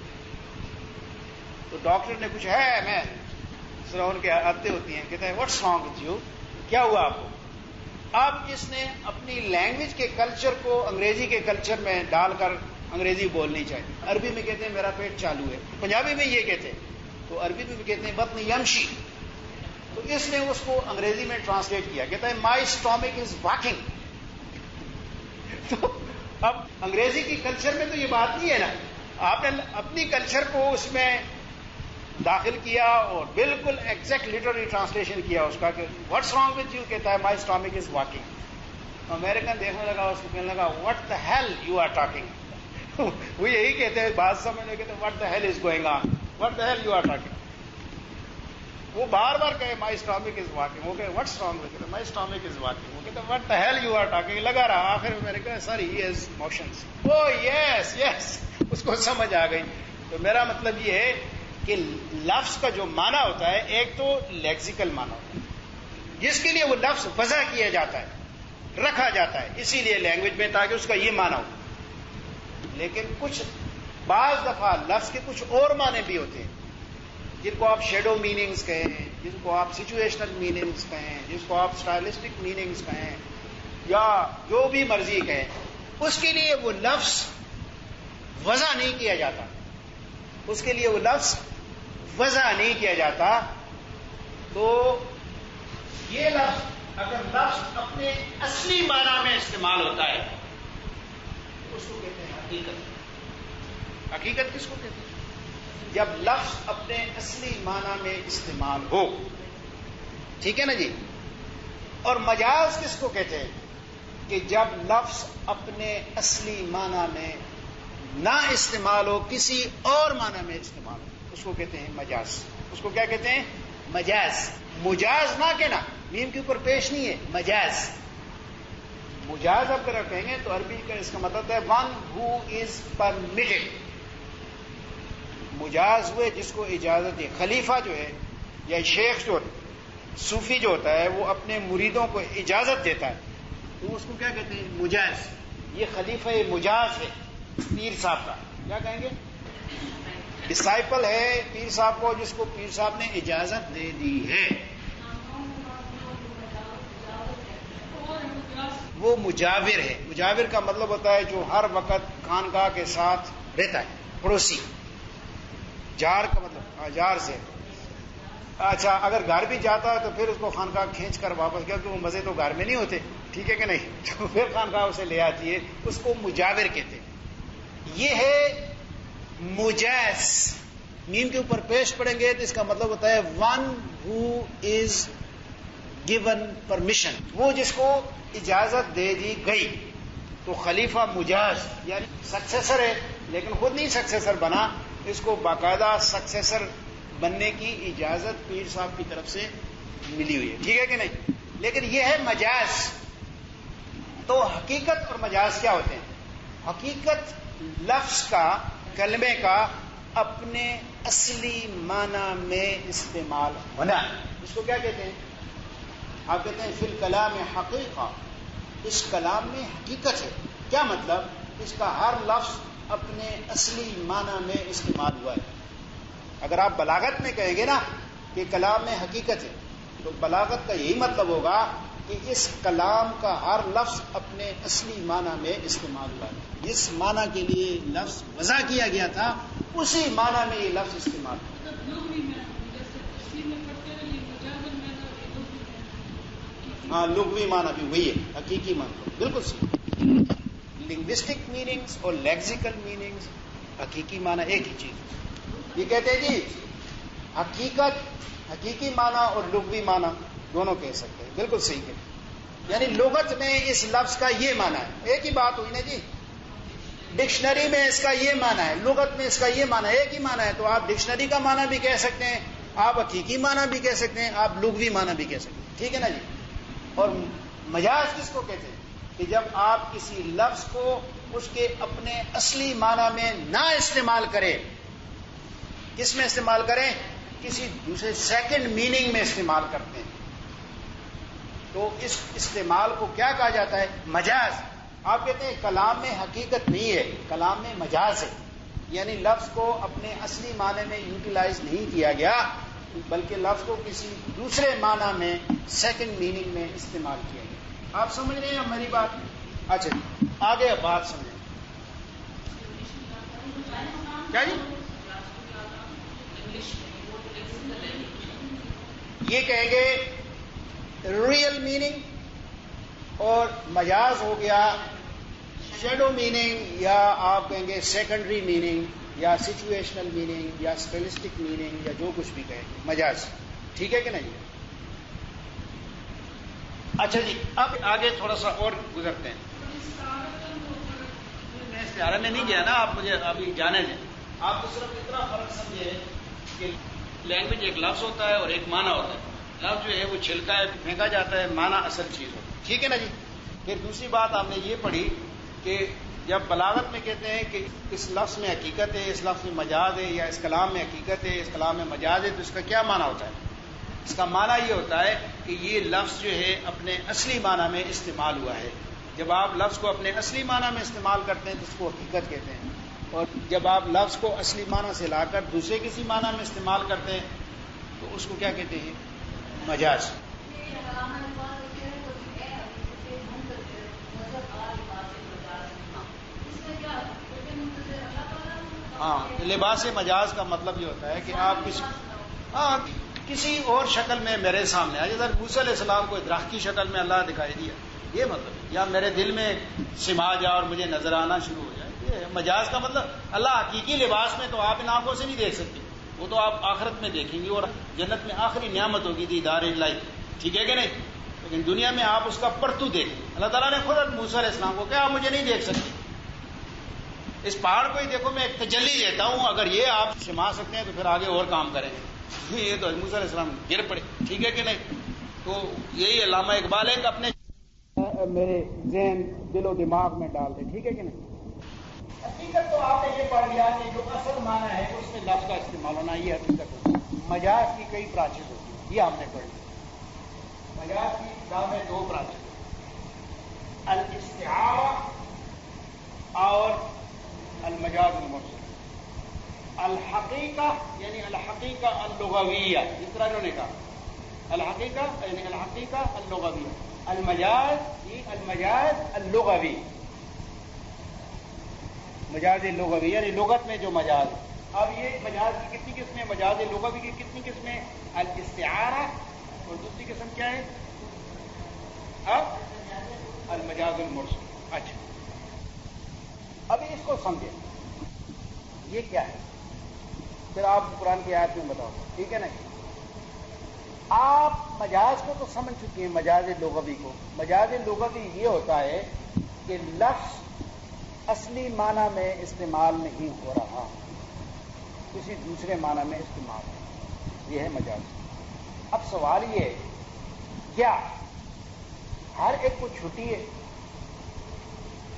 تو ڈاکٹر نے پوچھا ہے، میں ذرا ان کے عادتیں ہوتی ہیں، کہتا ہے واٹس رانگ وتھ یو، کیا ہوا آپ کو؟ اب اس نے اپنی لینگویج کے کلچر کو انگریزی کے کلچر میں ڈال کر انگریزی بولنی چاہیے۔ عربی میں کہتے ہیں میرا پیٹ چالو ہے، پنجابی میں یہ کہتے ہیں، تو عربی میں بھی کہتے ہیں بطن یمشی۔ تو اس نے اس کو انگریزی میں ٹرانسلیٹ کیا، کہتا ہے مائی اسٹامک از واکنگ۔ تو اب انگریزی کی کلچر میں تو یہ بات نہیں ہے نا، آپ نے اپنی کلچر کو اس میں داخل کیا اور بالکل ایگزیکٹ لٹرری ٹرانسلیشن کیا اس کا کہ واٹس رانگ وتھ یو، کہتا ہے my stomach is walking. American دیکھنے لگا، اس کو کہنے لگا what the hell you are talking. وہ یہی کہتے ہیں، بات سمجھنے کہتے ہیں what the hell is going on, what the hell you are talking. وہ بار بار کہے مائی اسٹامک از واکنگ، وہ کہے what's wrong with you, my stomach is walking, وہ کہتے ہیں what the hell you are talking, لگا رہا، آخر میں نے کہا سر ہی از موشنز۔ او یس یس، اس کو سمجھ آ گئی۔ تو میرا مطلب یہ ہے کہ لفظ کا جو معنی ہوتا ہے، ایک تو لیکسیکل معنی ہوتا ہے جس کے لیے وہ لفظ وضع کیا جاتا ہے، رکھا جاتا ہے اسی لیے لینگویج میں، تاکہ اس کا یہ معنی ہو۔ لیکن کچھ بعض دفعہ لفظ کے کچھ اور معنی بھی ہوتے ہیں، جن کو آپ شیڈو میننگز کہیں، جن کو آپ سچویشنل میننگز کہیں، جس کو آپ اسٹائلسٹک میننگز کہیں، یا جو بھی مرضی کہیں، اس کے لیے وہ لفظ وضع نہیں کیا جاتا، اس کے لیے وہ لفظ وضع نہیں کیا جاتا۔ تو یہ لفظ اگر لفظ اپنے اصلی معنی میں استعمال ہوتا ہے اس کو کہتے ہیں حقیقت۔ حقیقت کس کو کہتے ہیں؟ جب لفظ اپنے اصلی معنی میں استعمال ہو، ٹھیک ہے نا جی۔ اور مجاز کس کو کہتے ہیں؟ کہ جب لفظ اپنے اصلی معنی میں نہ استعمال ہو، کسی اور معنی میں استعمال ہو، اس کو کہتے ہیں مجاز۔ اس کو کیا کہتے ہیں؟ مجاز۔ مجاز نہ کہنا، میم کے اوپر پیش نہیں ہے، مجاز۔ مجاز اگر کہیں گے تو عربی کا اس کا مطلب ہے ون ہو از پرمیٹڈ۔ مجاز ہوئے جس کو اجازت ہے۔ خلیفہ جو ہے یا شیخ جو صوفی جو ہوتا ہے وہ اپنے مریدوں کو اجازت دیتا ہے، تو اس کو کیا کہتے ہیں؟ مجاز۔ یہ خلیفہ مجاز ہے پیر صاحب کا، کیا کہیں گے؟ ڈسائپل ہے پیر صاحب کو، جس کو پیر صاحب نے اجازت دے دی ہے، وہ مجاور ہے۔ مجاور کا مطلب ہوتا ہے جو ہر وقت خانقاہ کے ساتھ رہتا ہے، پڑوسی۔ جار کا مطلب جار سے، اچھا اگر گھر بھی جاتا ہے تو پھر اس کو خانقاہ کھینچ کر واپس، کیونکہ وہ مزے تو گھر میں نہیں ہوتے، ٹھیک ہے کہ نہیں، تو پھر خانقاہ اسے لے آتی ہے، اس کو مجاور کہتے ہیں۔ یہ ہے مجاز۔ میم کے اوپر پیش پڑیں گے تو اس کا مطلب ہوتا ہے one who is given permission, وہ جس کو اجازت دے دی گئی۔ تو خلیفہ مجاز یعنی سکسیسر ہے، لیکن خود نہیں سکسیسر بنا، اس کو باقاعدہ سکسیسر بننے کی اجازت پیر صاحب کی طرف سے ملی ہوئی ہے، ٹھیک ہے کہ نہیں۔ لیکن یہ ہے مجاز۔ تو حقیقت اور مجاز کیا ہوتے ہیں؟ حقیقت لفظ کا، کلمے کا اپنے اصلی معنی میں استعمال ہونا، اس کو کیا کہتے ہیں؟ آپ کہتے ہیں فی الکلام حقیقہ، اس کلام میں حقیقت ہے۔ کیا مطلب؟ اس کا ہر لفظ اپنے اصلی معنی میں استعمال ہوا ہے۔ اگر آپ بلاغت میں کہیں گے نا کہ کلام میں حقیقت ہے، تو بلاغت کا یہی مطلب ہوگا کہ اس کلام کا ہر لفظ اپنے اصلی معنی میں استعمال ہوا ہے، جس معنی کے لیے لفظ وضع کیا گیا تھا اسی معنی میں یہ لفظ استعمال ہوا۔ ہاں لغوی معنی بھی وہی ہے، حقیقی معنی بالکل صحیح۔ لنگوسٹک میننگز اور لیکسیکل میننگز، حقیقی معنی ایک ہی چیز. یہ کہتے ہیں جی حقیقی معنی اور لغوی معنی دونوں کہہ سکتے ہیں. بالکل صحیح ہے. یعنی لغت میں اس لفظ کا یہ معنی ہے، ایک ہی بات ہوئی نا جی. ڈکشنری میں اس کا یہ معنی ہے، لغت میں اس کا یہ معنی ہے، ایک ہی معنی ہے. تو آپ ڈکشنری کا معنی بھی کہہ سکتے ہیں، آپ حقیقی معنی بھی کہہ سکتے ہیں، آپ لغوی معنی بھی کہہ سکتے ہیں. ٹھیک ہے نا جی. اور مجاز کس کو کہتے ہیں؟ کہ جب آپ کسی لفظ کو اس کے اپنے اصلی معنی میں نہ استعمال کریں. کس میں استعمال کریں؟ کسی دوسرے سیکنڈ میننگ میں استعمال کرتے ہیں. تو اس استعمال کو کیا کہا جاتا ہے؟ مجاز. آپ کہتے ہیں کلام میں حقیقت نہیں ہے، کلام میں مجاز ہے. یعنی لفظ کو اپنے اصلی معنی میں یوٹیلائز نہیں کیا گیا، بلکہ لفظ کو کسی دوسرے معنی میں سیکنڈ میننگ میں استعمال کیا گیا. آپ سمجھ رہے ہیں میری بات؟ اچھا جی آگے اب بات سمجھیں. کیا جی؟ یہ کہیں گے ریئل میننگ، اور مجاز ہو گیا شیڈو میننگ، یا آپ کہیں گے سیکنڈری میننگ، یا سچویشنل میننگ، یا اسٹیلسٹک میننگ، یا جو کچھ بھی کہیں گے مجاز. ٹھیک ہے کہ نہیں؟ اچھا جی اب آگے تھوڑا سا اور گزرتے ہیں. میں استعارے میں نہیں گیا نا، آپ مجھے ابھی جانے دیں. آپ کو صرف اتنا فرق سمجھے کہ لینگویج ایک لفظ ہوتا ہے اور ایک معنی ہوتا ہے. لفظ جو ہے وہ چھلکا ہے، پھینکا جاتا ہے، معنی اصل چیز ہوتا ہے. ٹھیک ہے نا جی. پھر دوسری بات آپ نے یہ پڑھی کہ جب بلاغت میں کہتے ہیں کہ اس لفظ میں حقیقت ہے، اس لفظ میں مجاز ہے، یا اس کلام میں حقیقت ہے، اس کلام میں مجاز ہے، تو اس کا کیا معنی ہوتا ہے؟ اس کا معنی یہ ہوتا ہے کہ یہ لفظ جو ہے اپنے اصلی معنی میں استعمال ہوا ہے. جب آپ لفظ کو اپنے اصلی معنی میں استعمال کرتے ہیں تو اس کو حقیقت کہتے ہیں، اور جب آپ لفظ کو اصلی معنی سے لا کر دوسرے کسی معنی میں استعمال کرتے ہیں تو اس کو کیا کہتے ہیں؟ مجاز. ہاں لباس مجاز کا مطلب یہ ہوتا ہے کہ آپ کسی اور شکل میں میرے سامنے آئے. جیسے موسیٰ علیہ السلام کو درخت کی شکل میں اللہ دکھائی دیا، یہ مطلب، یا میرے دل میں سما جائے اور مجھے نظر آنا شروع ہو جائے. یہ مجاز کا مطلب. اللہ حقیقی لباس میں تو آپ ان آنکھوں سے نہیں دیکھ سکتے، وہ تو آپ آخرت میں دیکھیں گے، اور جنت میں آخری نعمت ہوگی دیدار الہی. ٹھیک ہے کہ نہیں؟ لیکن دنیا میں آپ اس کا پرتو دیکھیں. اللہ تعالیٰ نے خود موسیٰ علیہ السلام کو کہا آپ مجھے نہیں دیکھ سکتے، اس پہاڑ کو ہی دیکھو میں ایک تجلی دیتا ہوں، اگر یہ آپ سما سکتے ہیں تو پھر آگے اور کام کریں. یہ تو موسیٰ علیہ السلام گر پڑے. ٹھیک ہے کہ نہیں؟ تو یہی علامہ اقبال ہے کہ اپنے میرے ذہن دل و دماغ میں ڈال دے. ٹھیک ہے کہ نہیں؟ حقیقت تو آپ نے یہ پڑھ لیا کہ جو اصل معنی ہے اس میں لفظ کا استعمال ہونا، یہ حقیقت ہوتی ہے. مجاز کی کئی برانچز ہوتی ہیں، یہ آپ نے پڑھ لیا. مجاز کی کتاب میں دو برانچز، الاستعارہ اور المجاز المرسل. الحقیقہ یعنی الحقیقہ اللغویہ، جس طرح انہوں نے کہا الحقیقہ یعنی الحقیقہ اللغویہ. المجاز یہ المجاز اللغوی، مجاز لغوی یعنی لغت میں جو مجاز ہے. اب یہ مجاز کی کتنی قسمیں؟ مجاز لغوی کی کتنی قسمیں؟ الاستعارہ، اور دوسری قسم کیا ہے؟ اب المجاز المرسل. اچھا ابھی اس کو سمجھیں یہ کیا ہے، پھر آپ قرآن کی آیت میں بتاؤ. ٹھیک ہے نا؟ آپ مجاز کو تو سمجھ چکے ہیں، مجاز لغوی کو. مجاز لغوی یہ ہوتا ہے کہ لفظ اصلی معنی میں استعمال نہیں ہو رہا، کسی دوسرے معنی میں استعمال ہے، یہ ہے مجاز. اب سوال یہ ہے کیا ہر ایک کو چھٹی ہے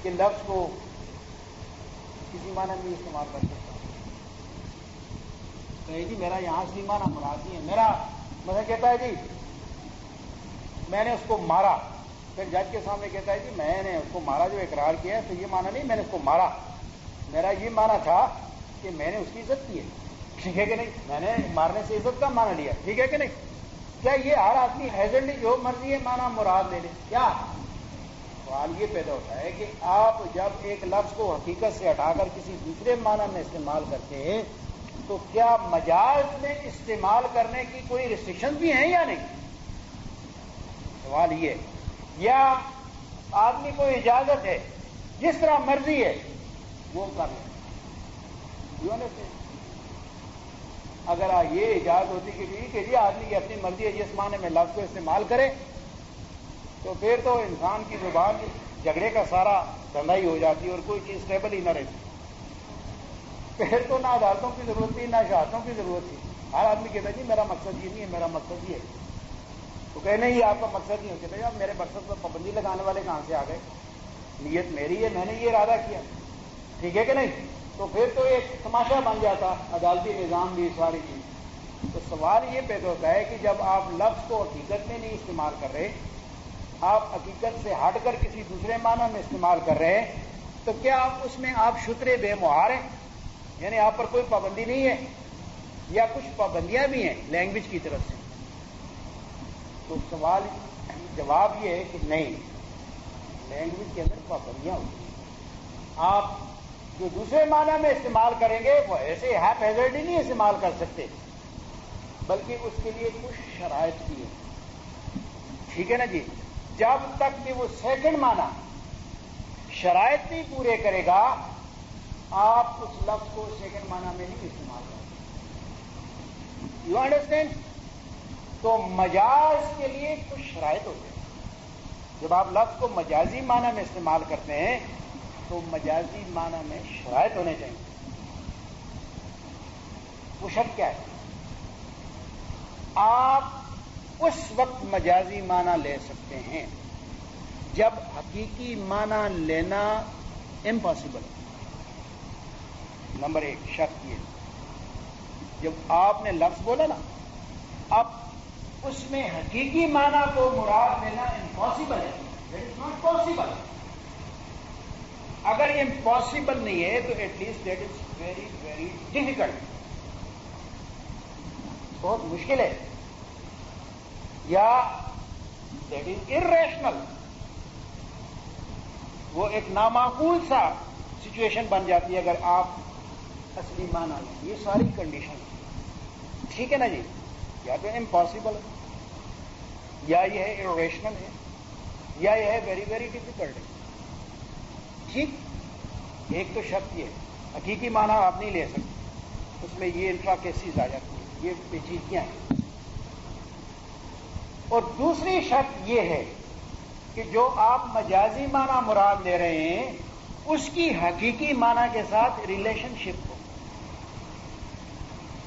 کہ لفظ کو کسی معنی میں استعمال کر سکتا ہوں؟ کہ جی میرا یہاں اصلی معنی مراد نہیں ہے. میرا مطلب کہتا ہے جی میں نے اس کو مارا، پھر جج کے سامنے کہتا ہے جی میں نے اس کو مارا، جو اقرار کیا ہے تو یہ معنی نہیں میں نے اس کو مارا، میرا یہ معنی تھا کہ میں نے اس کی عزت کی ہے. ٹھیک ہے کہ نہیں؟ میں نے مارنے سے عزت کا معنی لیا. ٹھیک ہے کہ نہیں؟ کیا یہ ہر آدمی ہیزلڈی جو مرضی ہے معنی مراد لے لے؟ کیا سوال یہ پیدا ہوتا ہے کہ آپ جب ایک لفظ کو حقیقت سے ہٹا کر کسی دوسرے معنی میں استعمال کرتے ہیں تو کیا مجاز میں استعمال کرنے کی کوئی ریسٹرکشن بھی ہیں یا نہیں؟ سوال یہ، یا آدمی کو اجازت ہے جس طرح مرضی ہے وہ کر لیں. اگر یہ اجازت ہوتی کہ جی آدمی کی اپنی مرضی ہے جس معنی میں لفظ کو استعمال کرے تو پھر تو انسان کی زبان جھگڑے کا سارا دھندا ہی ہو جاتی اور کوئی چیز اسٹیبل ہی نہ رہتی. پھر تو نہ عدالتوں کی ضرورت تھی نہ شہادتوں کی ضرورت تھی. ہر آدمی کہتا ہے جی میرا مقصد یہ نہیں ہے، میرا مقصد یہ ہے. تو کہنے یہ آپ کا مقصد نہیں ہو، کہتے ہیں میرے مقصد پر پابندی لگانے والے کہاں سے آ گئے؟ نیت میری ہے، میں نے یہ ارادہ کیا، ٹھیک ہے کہ نہیں؟ تو پھر تو ایک تماشا بن جاتا عدالتی نظام بھی ساری چیز. تو سوال یہ پیدا ہوتا ہے کہ جب آپ لفظ کو حقیقت میں نہیں استعمال کر رہے، آپ حقیقت سے ہٹ کر کسی دوسرے معنی میں استعمال کر رہے ہیں، تو کیا آپ اس میں آپ شترے بے مہار ہیں؟ یعنی آپ پر کوئی پابندی نہیں ہے یا کچھ پابندیاں بھی ہیں لینگویج کی طرف سے؟ تو سوال جواب یہ ہے کہ نہیں، لینگویج کے اندر پابندیاں ہوتی ہیں. آپ جو دوسرے معنی میں استعمال کریں گے وہ ایسے ہیپ ہیزرڈ ہی نہیں استعمال کر سکتے، بلکہ اس کے لیے کچھ شرائط بھی ہیں. ٹھیک ہے نا جی؟ جب تک کہ وہ سیکنڈ معنی شرائط نہیں پورے کرے گا آپ اس لفظ کو سیکنڈ معنی میں نہیں استعمال کریں. You understand? تو مجاز کے لیے کچھ شرائط ہوتے ہیں. جب آپ لفظ کو مجازی معنی میں استعمال کرتے ہیں تو مجازی معنی میں شرائط ہونے چاہیے. وہ شرط کیا ہے؟ آپ اس وقت مجازی معنی لے سکتے ہیں جب حقیقی معنی لینا امپاسبل ہے. نمبر ایک شرط یہ، جب آپ نے لفظ بولا نا، اب اس میں حقیقی معنی کو مراد لینا امپاسبل ہے، دیٹ از ناٹ پاسبل. اگر امپاسبل نہیں ہے تو at least that is very very difficult, بہت مشکل ہے، یا دیٹ از ارریشنل، وہ ایک نامعقول سا سچویشن بن جاتی ہے اگر آپ اصلی معنی لیں. یہ ساری کنڈیشن ٹھیک ہے نا جی؟ یا تو امپاسبل ہے، یا یہ ہے ارریشنل ہے، یا یہ ہے ویری ویری ڈیفیکلٹ ہے. ٹھیک؟ ایک تو شرط یہ ہے حقیقی معنی آپ نہیں لے سکتے، اس میں یہ انٹرا کیسز آ جاتی ہیں، یہ پیچیدگیاں ہیں. اور دوسری شرط یہ ہے کہ جو آپ مجازی معنی مراد لے رہے ہیں اس کی حقیقی معنی کے ساتھ ریلیشن شپ ہو،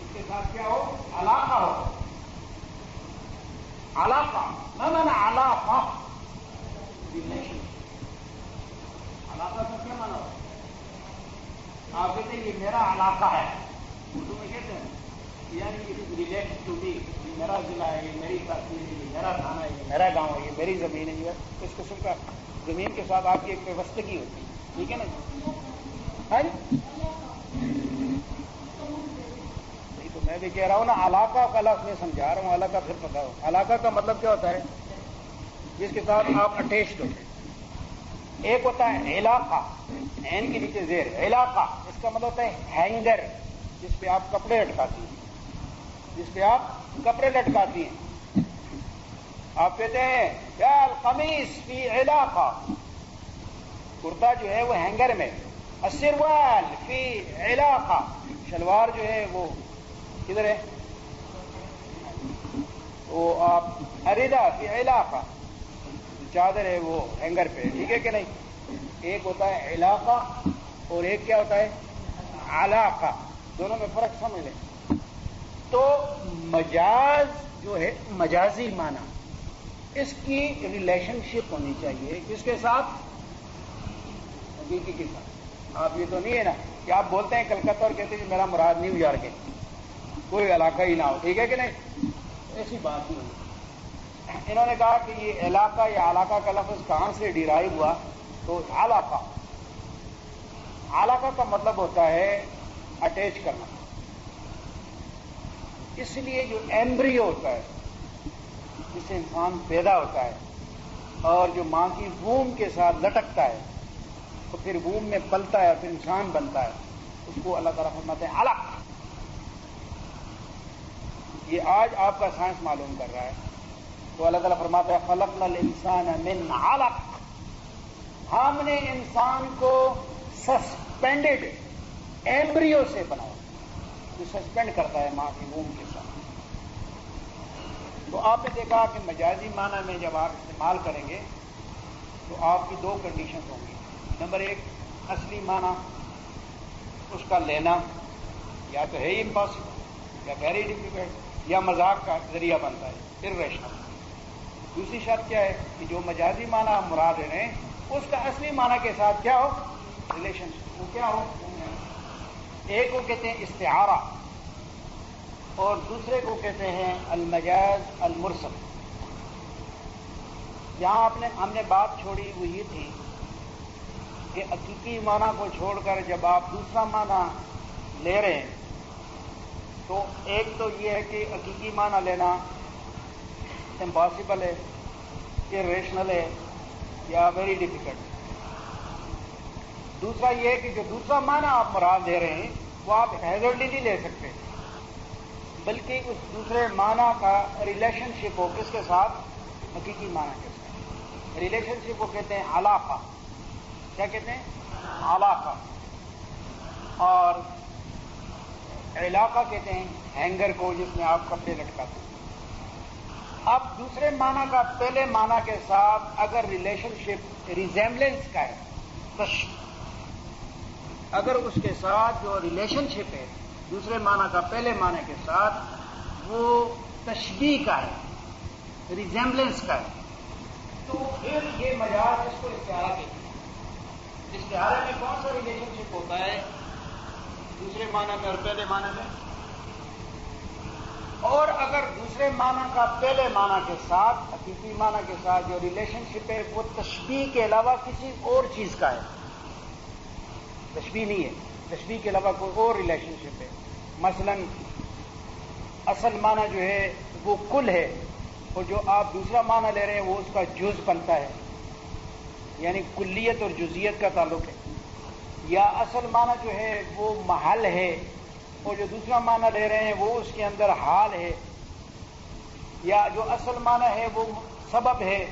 اس کے ساتھ کیا ہو؟ علاقہ ہو. علاقہ نہ علاقہ، ریلیشن. علاقہ کا کیا مانا ہو؟ آپ کہتے ہیں یہ میرا علاقہ ہے، اردو میں کہتے ہیں یعنی ریلیٹ ٹو می، یہ میرا ضلع ہے، یہ میری تحصیل ہے، یہ میرا تھانہ ہے، یہ میرا گاؤں ہے، یہ میری زمین ہے. یہ اس قسم کا زمین کے ساتھ آپ کی ایک پیوستگی ہوتی ہے. ٹھیک ہے نا جی؟ ہاں جی؟ تو میں بھی کہہ رہا ہوں نا، علاقہ کا لفظ میں سمجھا رہا ہوں، علاقہ پھر پتا ہو. علاقہ کا مطلب کیا ہوتا ہے؟ جس کے ساتھ آپ اٹیچڈ ہوتے ہیں. ایک ہوتا ہے علاقہ، عین کے نیچے زیر، علاقہ اس کا مطلب ہوتا ہے ہینگر، جس پہ آپ کپڑے لٹکاتی ہیں، جس پہ آپ کپڑے لٹکاتی ہیں. آپ کہتے ہیں یا القمیص فی علاقہ، کرتا جو ہے وہ ہینگر میں، السروال فی علاقہ، شلوار جو ہے وہ کدھر ہے؟ وہ آپ اریدا فی علاقہ، چادر ہے وہ ہینگر پہ. ٹھیک ہے کہ نہیں؟ ایک ہوتا ہے علاقہ اور ایک کیا ہوتا ہے؟ علاقہ. دونوں میں فرق سمجھ لیں. تو مجاز جو ہے مجازی معنی، اس کی ریلیشن شپ ہونی چاہیے کس کے ساتھ؟ حقیقی کے ساتھ. آپ یہ تو نہیں ہے نا کہ آپ بولتے ہیں کلکتہ اور کہتے ہیں کہ میرا مراد نیو یارک ہے، کوئی علاقہ ہی نہ ہو. ٹھیک ہے کہ نہیں؟ ایسی بات نہیں. انہوں نے کہا کہ یہ علاقہ یا علاقہ کا لفظ کہاں سے ڈیرائیو ہوا؟ تو علاقہ، علاقہ کا مطلب ہوتا ہے اٹیچ کرنا. اس لیے جو ایمبریو ہوتا ہے جس سے انسان پیدا ہوتا ہے اور جو ماں کی ووم کے ساتھ لٹکتا ہے تو پھر ووم میں پلتا ہے اور پھر انسان بنتا ہے، اس کو اللہ تعالیٰ فرماتے ہیں علق. یہ آج آپ کا سائنس معلوم کر رہا ہے. تو اللہ تعالیٰ فرماتا ہے خلقنا الانسان من علق، ہم ہم نے انسان کو سسپینڈڈ ایمبریو سے بنایا، جو سسپینڈ کرتا ہے ماں کے ووم کے ساتھ. تو آپ نے دیکھا کہ مجازی معنی میں جب آپ استعمال کریں گے تو آپ کی دو کنڈیشن ہوں گی. نمبر ایک، اصلی معنی اس کا لینا یا تو ہے امپاسبل یا ویری ڈیفیکلٹ یا مذاق کا ذریعہ بنتا ہے، irrational. دوسری شرط کیا ہے کہ جو مجازی معنی آپ مراد رہے ہیں اس کا اصلی معنی کے ساتھ کیا ہو، ریلیشن شپ. وہ کیا ہو، ایک کو کہتے ہیں استعارہ اور دوسرے کو کہتے ہیں المجاز المرسل. یہاں ہم نے بات چھوڑی وہ یہ تھی کہ حقیقی معنی کو چھوڑ کر جب آپ دوسرا معنی لے رہے ہیں تو ایک تو یہ ہے کہ حقیقی معنی لینا امپاسبل ہے، irrational ہے یا ویری ڈیفیکلٹ. دوسرا یہ ہے کہ جو دوسرا معنی آپ مراد دے رہے ہیں وہ آپ ہیزرڈلی نہیں لے سکتے، بلکہ اس دوسرے معنی کا ریلیشن شپ ہو کس کے ساتھ، حقیقی معنی کے ساتھ. ریلیشن شپ کو کہتے ہیں علاقہ. کیا کہتے ہیں، علاقہ. اور علاقہ کہتے ہیں ہینگر کو جس میں آپ کپڑے لٹکاتے ہیں. اب دوسرے معنی کا پہلے معنی کے ساتھ اگر ریلیشن شپ ریزیمبلنس کا ہے، اگر اس کے ساتھ جو ریلیشن شپ ہے دوسرے معنی کا پہلے معنی کے ساتھ وہ تشبیہ کا ہے، ریزیمبلنس کا ہے، تو پھر یہ مجاز اس کو استعارہ کہتے ہیں. استعارے میں کون سا ریلیشن شپ ہوتا ہے، دوسرے معنی میں اور پہلے معنی میں. اور اگر دوسرے معنی کا پہلے معنی کے ساتھ حقیقی معنی کے ساتھ جو ریلیشن شپ ہے وہ تشبیہ کے علاوہ کسی اور چیز کا ہے، تشبیہ نہیں ہے، تشبیہ کے علاوہ کوئی اور ریلیشن شپ ہے. مثلا اصل معنی جو ہے وہ کل ہے اور جو آپ دوسرا معنی لے رہے ہیں وہ اس کا جز بنتا ہے، یعنی کلیت اور جزیت کا تعلق ہے. یا اصل معنی جو ہے وہ محل ہے اور جو دوسرا معنی لے رہے ہیں وہ اس کے اندر حال ہے. یا جو اصل معنی ہے وہ سبب ہے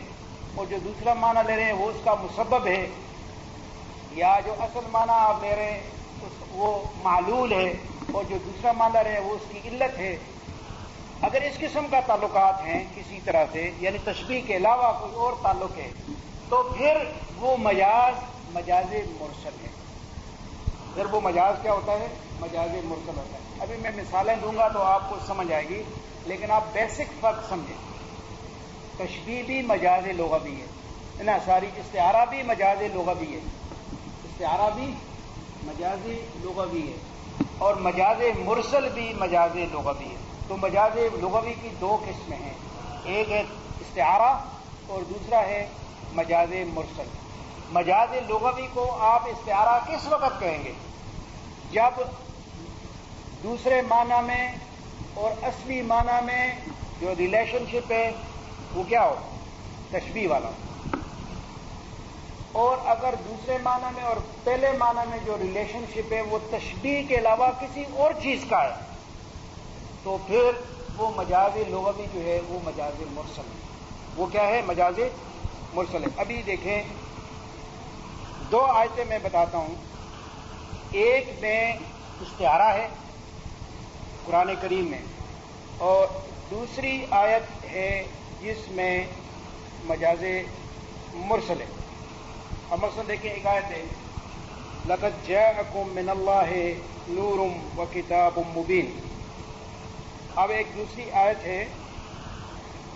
اور جو دوسرا معنی لے رہے ہیں وہ اس کا مسبب ہے. یا جو اصل معنی آپ لے رہے ہیں وہ معلول ہے اور جو دوسرا معنی لے رہے ہیں وہ اس کی علت ہے. اگر اس قسم کا تعلقات ہیں کسی طرح سے، یعنی تشبیہ کے علاوہ کوئی اور تعلق ہے، تو پھر وہ مجاز مرسل ہے. پھر وہ مجاز کیا ہوتا ہے، مجاز مرسل ہوتا ہے. ابھی میں مثالیں دوں گا تو آپ کو سمجھ آئے گی، لیکن آپ بیسک فرق سمجھیں. تشبیہ بھی مجاز لغوی ہے نا، ساری استعارہ بھی مجاز لغوی ہے، استعارہ بھی مجاز لغوی ہے اور مجاز مرسل بھی مجاز لغوی ہے. تو مجاز لغوی کی دو قسمیں ہیں، ایک ہے استعارہ اور دوسرا ہے مجاز مرسل. مجاز لغوی کو آپ استعارہ کس وقت کہیں گے، جب دوسرے معنی میں اور اصلی معنی میں جو ریلیشن شپ ہے وہ کیا ہو، تشبیہ والا. اور اگر دوسرے معنی میں اور پہلے معنی میں جو ریلیشن شپ ہے وہ تشبیہ کے علاوہ کسی اور چیز کا ہے، تو پھر وہ مجاز لغوی جو ہے وہ مجاز مرسل ہے. وہ کیا ہے، مجاز مرسل ہے. ابھی دیکھیں دو آیتیں میں بتاتا ہوں. ایک میں استعارہ ہے قرآن کریم میں اور دوسری آیت ہے جس میں مجاز مرسل ہے. اب مثلا دیکھیں ایک آیت ہے لَقَدْ جَاءَكُم مِّنَ اللَّهِ نُورٌ وَكِتَابٌ مُّبِينٌ. اب ایک دوسری آیت ہے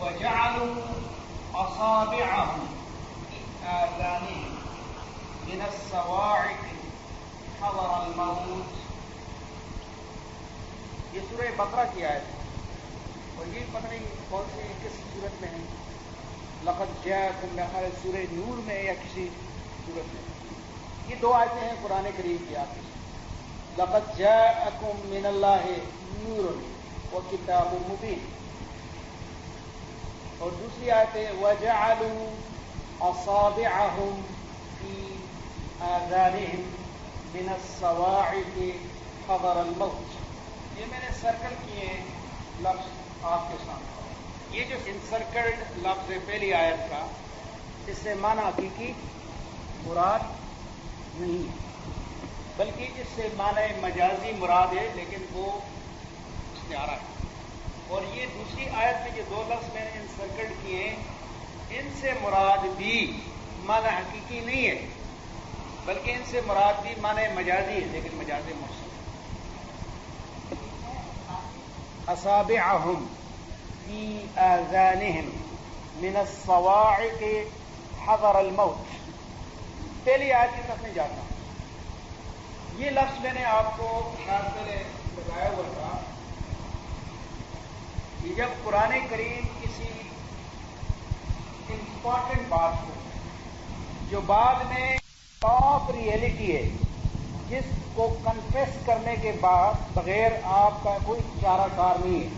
وَجَعَلُوا أَصَابِعَهُمْ فِي آذَانِهِمْ مِنَ الصَّوَاعِقِ حَذَرَ الْمَوْتِ. یہ سورہ بقرہ کی آیت ہے اور یہ پتہ نہیں کون سی کس صورت میں ہے. لقد جاءکم میں سورہ نور میں یا کسی صورت میں. یہ دو آیتیں ہیں قرآن کریم کی. آپ لقد جاءکم من اللہ نور وکتاب مبین. اور دوسری آیت ہے وَجَعَلُوا أَصَابِعَهُمْ فِي آذَانِهِمْ مِنَ الصَّوَاعِقِ حَذَرَ الْمَوْتِ. یہ میں نے سرکل کیے لفظ آپ کے سامنے. یہ جو انسرکلڈ لفظ ہے پہلی آیت کا، اس سے معنی حقیقی مراد نہیں ہے، بلکہ اس سے معنی مجازی مراد ہے، لیکن وہ استعارہ ہے۔ اور یہ دوسری آیت میں جو دو لفظ میں نے انسرکٹ کیے ہیں، ان سے مراد بھی معنی حقیقی نہیں ہے، بلکہ ان سے مراد بھی معنی مجازی ہے، لیکن مجازی مرسل۔ اصابعہم فی آذانہم من الصواعق حذر الموت۔ پہلی آیت کی طرف میں جاتا ہوں۔ یہ لفظ میں نے آپ کو خاص پہلے بتایا ہوا تھا کہ جب قرآن کریم کسی امپورٹنٹ بات کو، جو بعد میں ٹاپ ریئلٹی ہے، جس کو کنفیس کرنے کے بعد بغیر آپ کا کوئی چارہ کار نہیں ہے،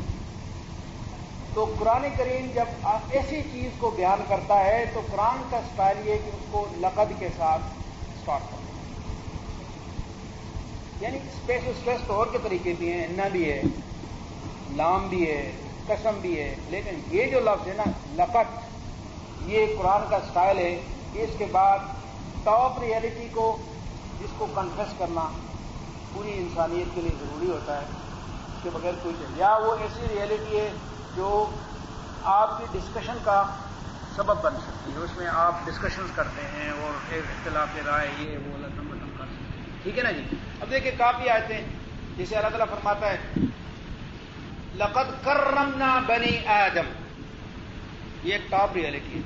تو قرآن کریم جب ایسی چیز کو بیان کرتا ہے تو قرآن کا سٹائل یہ کہ اس کو لقد کے ساتھ سٹارٹ کرتا ہے۔ یعنی اسٹریس تو اور کے طریقے بھی ہیں، نہ بھی ہے، لام بھی ہے، قسم بھی ہے، لیکن یہ جو لفظ ہے نا لقد، یہ قرآن کا سٹائل ہے کہ اس کے بعد ٹاپ ریئلٹی کو، جس کو کنفیس کرنا پوری انسانیت کے لیے ضروری ہوتا ہے، اس کے بغیر کوئی چیز، یا وہ ایسی ریئلٹی ہے جو آپ کی ڈسکشن کا سبب بن سکتی ہے، اس میں آپ ڈسکشنز کرتے ہیں اور ایک اختلاف رائے یہ وہ لطم بطم کر سکتے ہیں، ٹھیک ہے نا جی۔ اب دیکھیں کافی آیتیں جسے اللہ تعالیٰ فرماتا ہے لقد کرمنا بنی آدم، یہ ایک ٹاپ ریئلٹی ہے۔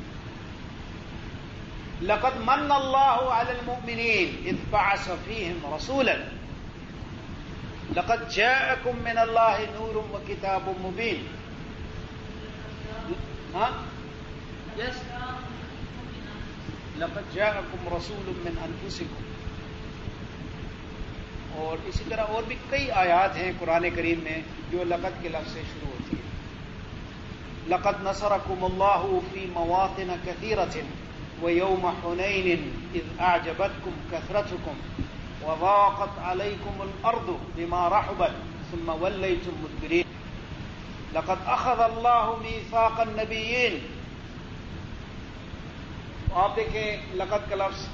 لقد من اللہ علی المؤمنین اذ بعث فیہم رسولا لقد جاءکم من اللہ نور وکتاب مبین۔ ہاں یس، لقد جاءکم رسول من انفسکم۔ اور اسی طرح اور بھی کئی آیات ہیں قرآن کریم میں جو لقد کے لفظ سے شروع ہوتی ہے۔ لقد نصرکم اللہ فی مواطن کثیرۃ ویوم حنین اذ اعجبتکم کثرتکم وضاقت علیکم الارض بما رحبت ثم ولیتم مدبرین۔ لقد اخذ اللہ میثاق النبیین۔ آپ دیکھیں لقد کا لفظ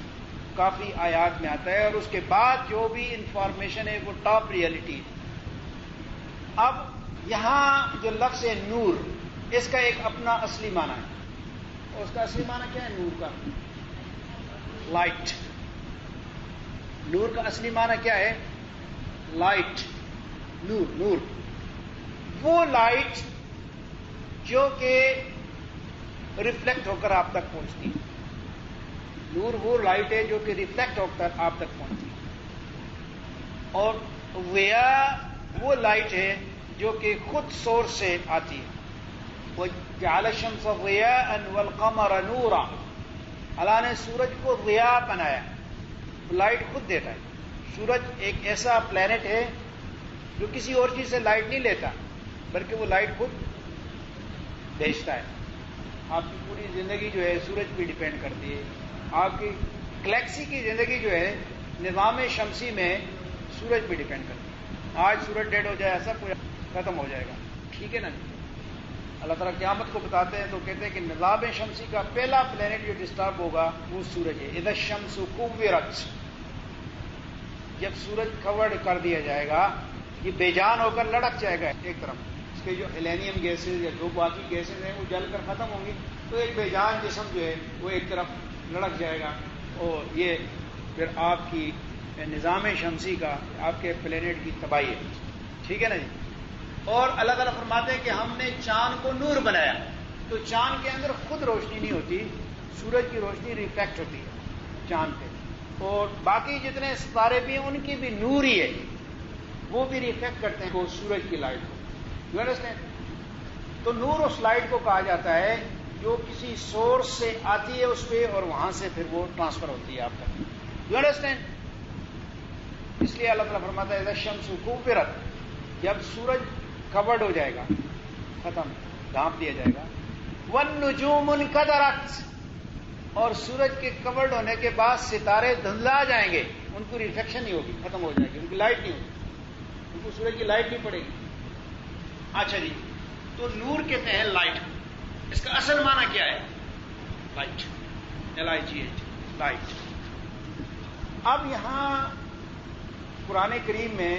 کافی آیات میں آتا ہے، اور اس کے بعد جو بھی انفارمیشن ہے وہ ٹاپ ریئلٹی ہے۔ اب یہاں جو لفظ ہے نور، اس کا ایک اپنا اصلی معنی ہے، اور اس کا اصلی معنی کیا ہے نور کا؟ لائٹ۔ نور کا اصلی معنی کیا ہے؟ لائٹ، نور، نور وہ لائٹ جو کہ ریفلیکٹ ہو کر آپ تک پہنچتی ہے۔ نور وہ لائٹ ہے جو کہ ریفلیکٹ ہو کر آپ تک پہنچتی ہے، اور ضیا وہ لائٹ ہے جو کہ خود سورس سے آتی ہے۔ وَجَعَلَ الشَّمْسَ ضِيَاءً وَالْقَمَرَ نُورًا، اللہ نے سورج کو ضیاء بنایا، لائٹ خود دیتا ہے۔ سورج ایک ایسا پلینٹ ہے جو کسی اور چیز سے لائٹ نہیں لیتا، بلکہ وہ لائٹ خود بھیجتا ہے۔ آپ کی پوری زندگی جو ہے سورج پہ ڈیپینڈ کرتی ہے۔ آپ کی گلیکسی کی زندگی جو ہے نظام شمسی میں سورج پہ ڈیپینڈ کرتی ہے۔ آج سورج ڈیڈ ہو جائے سب کچھ ختم ہو جائے گا، ٹھیک ہے نا۔ اللہ تعالیٰ قیامت کو بتاتے ہیں تو کہتے ہیں کہ نظام شمسی کا پہلا پلینٹ جو ڈسٹرب ہوگا وہ سورج ہے۔ اذا الشمس کوورت، جب سورج کورڈ کر دیا جائے گا یہ بے جان ہو کر لڑک جائے گا ایک طرف، اس کے جو ہیلینیم گیسز یا جو باقی گیسز ہیں وہ جل کر ختم ہوں گی، تو ایک بے جان جسم جو ہے وہ ایک طرف لڑک جائے گا، اور یہ پھر آپ کی نظام شمسی کا، آپ کے پلینٹ کی تباہی ہے، ٹھیک ہے نا جی۔ اور اللہ تعالیٰ فرماتے ہیں کہ ہم نے چاند کو نور بنایا، تو چاند کے اندر خود روشنی نہیں ہوتی، سورج کی روشنی ریفلیکٹ ہوتی ہے چاند پہ، اور باقی جتنے ستارے بھی ہیں ان کی بھی نور ہی ہے، وہ بھی ریفلیکٹ کرتے ہیں وہ سورج کی لائٹ کو، یو انڈرسٹینڈ۔ تو نور اس لائٹ کو کہا جاتا ہے جو کسی سورس سے آتی ہے اس پہ، اور وہاں سے پھر وہ ٹرانسفر ہوتی ہے آپ تک، یو انڈرسٹینڈ۔ اس لیے اللہ تعالیٰ فرماتا ہے اذا الشمس کوورت، جب سورج کورڈ ہو جائے گا، ختم، ڈھانپ دیا جائے گا۔ والنجوم انکدرت، اور سورج کے کورڈ ہونے کے بعد ستارے دھندلا جائیں گے، ان کو ریفلیکشن نہیں ہوگی، ختم ہو جائے گی، ان کی لائٹ نہیں ہوگی، ان کو سورج کی لائٹ نہیں پڑے گی۔ اچھا جی، تو نور کہتے ہیں لائٹ، اس کا اصل معنی کیا ہے؟ Light, LIGH، light. اب یہاں قرآن کریم میں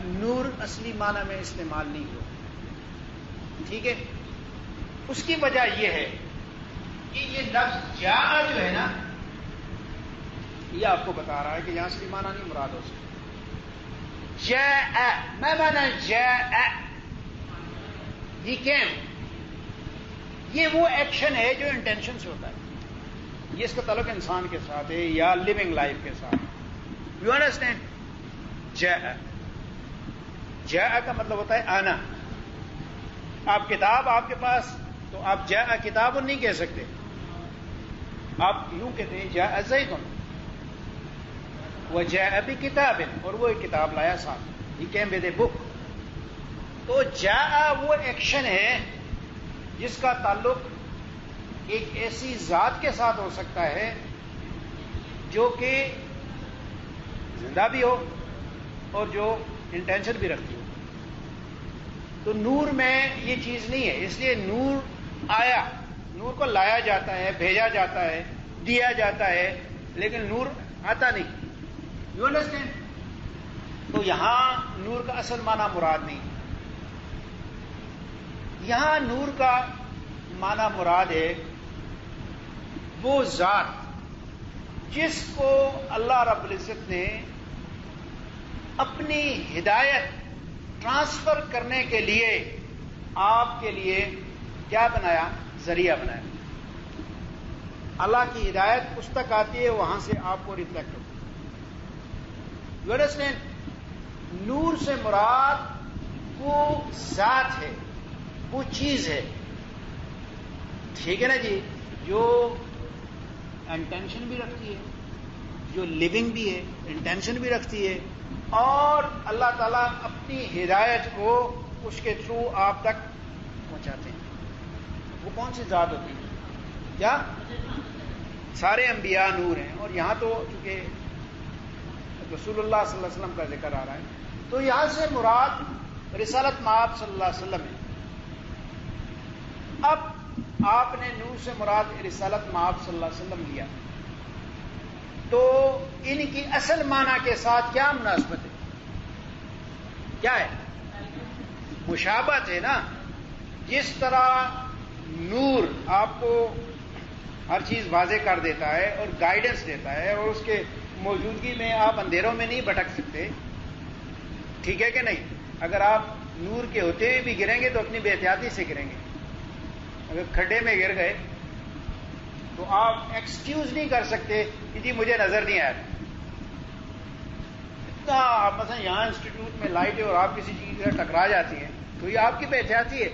نور اصلی معنی میں استعمال نہیں ہوا. ٹھیک ہے، اس کی وجہ یہ ہے کہ یہ لفظ جاء جو ہے نا، یہ آپ کو بتا رہا ہے کہ یہاں اصلی معنی نہیں مراد ہو سکتا. جاء ما معنی جاء؟ He came. یہ وہ ایکشن ہے جو انٹینشن سے ہوتا ہے. یہ اس کا تعلق انسان کے ساتھ ہے یا لیونگ لائف کے ساتھ. You understand? جاء، جاء کا مطلب ہوتا ہے آنا. آپ کتاب آپ کے پاس، تو آپ جاء کتاب نہیں کہہ سکتے. آپ یوں کہتے ہیں جاء زید وجاء بکتاب، اور وہ ایک کتاب لایا ساتھ. ہی کیم ود اے بک. تو جاء وہ ایکشن ہے جس کا تعلق ایک ایسی ذات کے ساتھ ہو سکتا ہے جو کہ زندہ بھی ہو اور جو انٹینشن بھی رکھتی ہو. تو نور میں یہ چیز نہیں ہے، اس لیے نور آیا، نور کو لایا جاتا ہے، بھیجا جاتا ہے، دیا جاتا ہے، لیکن نور آتا نہیں. You understand? تو یہاں نور کا اصل معنی مراد نہیں. یہاں نور کا معنی مراد ہے وہ ذات جس کو اللہ رب العزت نے اپنی ہدایت ٹرانسفر کرنے کے لیے آپ کے لیے کیا بنایا؟ ذریعہ بنایا. اللہ کی ہدایت اس تک آتی ہے، وہاں سے آپ کو ریفلیکٹ ہوتی ہے. You understand? نور سے مراد وہ ذات ہے، وہ چیز ہے. ٹھیک ہے نا جی؟ جو انٹینشن بھی رکھتی ہے، جو لیونگ بھی ہے، انٹینشن بھی رکھتی ہے، اور اللہ تعالیٰ اپنی ہدایت کو اس کے تھرو آپ تک پہنچاتے ہیں. وہ کون سی ذات ہوتی ہے؟ کیا؟ سارے انبیاء نور ہیں. اور یہاں تو چونکہ رسول اللہ صلی اللہ علیہ وسلم کا ذکر آ رہا ہے، تو یہاں سے مراد رسالت مآب صلی اللہ علیہ وسلم ہے. اب آپ نے نور سے مراد رسالت مآب صلی اللہ علیہ وسلم لیا، تو ان کی اصل معنی کے ساتھ کیا مناسبت ہے؟ کیا ہے؟ مشابہت ہے نا. جس طرح نور آپ کو ہر چیز واضح کر دیتا ہے اور گائیڈنس دیتا ہے، اور اس کے موجودگی میں آپ اندھیروں میں نہیں بھٹک سکتے. ٹھیک ہے کہ نہیں؟ اگر آپ نور کے ہوتے ہوئے بھی گریں گے تو اپنی بے احتیاطی سے گریں گے. اگر کھڈے میں گر گئے تو آپ ایکسکیوز نہیں کر سکتے کہ جی مجھے نظر نہیں آیا. اتنا آپ مثلا یہاں انسٹیٹیوٹ میں لائٹ ہے اور آپ کسی چیز سے ٹکرا جاتی ہیں تو یہ آپ کی بے احتیاطی ہے.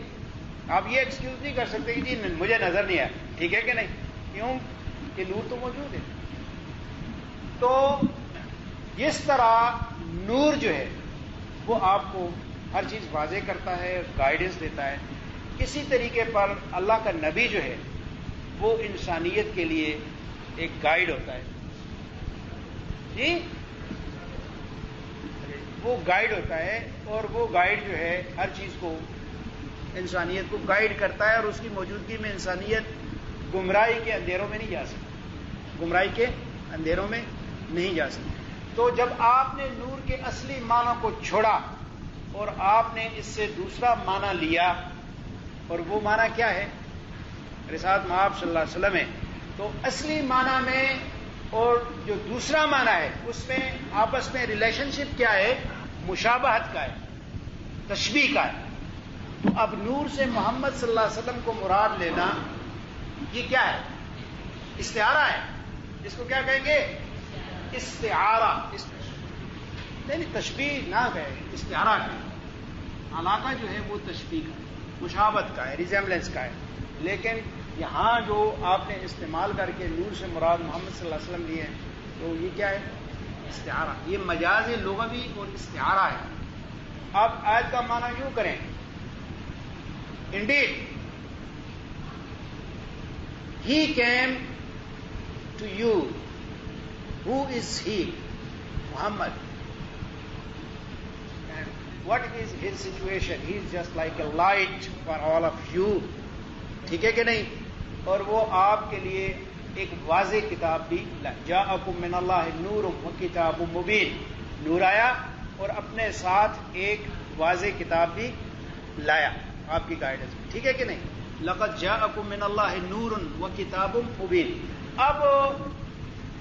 آپ یہ ایکسکیوز نہیں کر سکتے کہ جی مجھے نظر نہیں آیا. ٹھیک ہے کہ نہیں؟ کیوں کہ نور تو موجود ہے. تو اس طرح نور جو ہے وہ آپ کو ہر چیز واضح کرتا ہے، گائیڈنس دیتا ہے. اسی طریقے پر اللہ کا نبی جو ہے وہ انسانیت کے لیے ایک گائیڈ ہوتا ہے. جی وہ گائیڈ ہوتا ہے، اور وہ گائیڈ جو ہے ہر چیز کو، انسانیت کو گائیڈ کرتا ہے، اور اس کی موجودگی میں انسانیت گمراہی کے اندھیروں میں نہیں جا سکتی. گمراہی کے اندھیروں میں نہیں جا سکتی. تو جب آپ نے نور کے اصلی معنی کو چھوڑا اور آپ نے اس سے دوسرا معنی لیا، اور وہ معنی کیا ہے؟ رسالت مآب صلی اللہ علیہ وسلم ہے. تو اصلی معنی میں اور جو دوسرا معنی ہے اس میں آپس میں ریلیشن شپ کیا ہے؟ مشابہت کا ہے، تشبیہ کا ہے. تو اب نور سے محمد صلی اللہ علیہ وسلم کو مراد لینا یہ کیا ہے؟ استعارہ ہے. اس کو کیا کہیں گے؟ استعارہ. نہیں تشبیہ نہ کہے، استعارہ ہے. علاقہ جو ہے وہ تشبیہ کا ہے، مشابہت کا ہے، ریزیمبلنس کا ہے. لیکن یہاں جو آپ نے استعمال کر کے نور سے مراد محمد صلی اللہ علیہ وسلم لیے ہیں، تو یہ کیا ہے؟ استعارہ. یہ مجاز لغوی اور استعارہ ہے. آپ آیت کا معنی یوں کریں: indeed he came to you. Who is he? Muhammad. What is his situation? He is just like a light for all of you. ٹھیک ہے کہ نہیں؟ اور وہ آپ کے لیے ایک واضح کتاب بھی لائے. جاءکم من اللہ نور و کتاب مبین، نور آیا اور اپنے ساتھ ایک واضح کتاب بھی لایا آپ کی گائیڈنس میں. ٹھیک ہے کہ نہیں؟ لقد جاءکم من اللہ نور و کتاب مبین. اب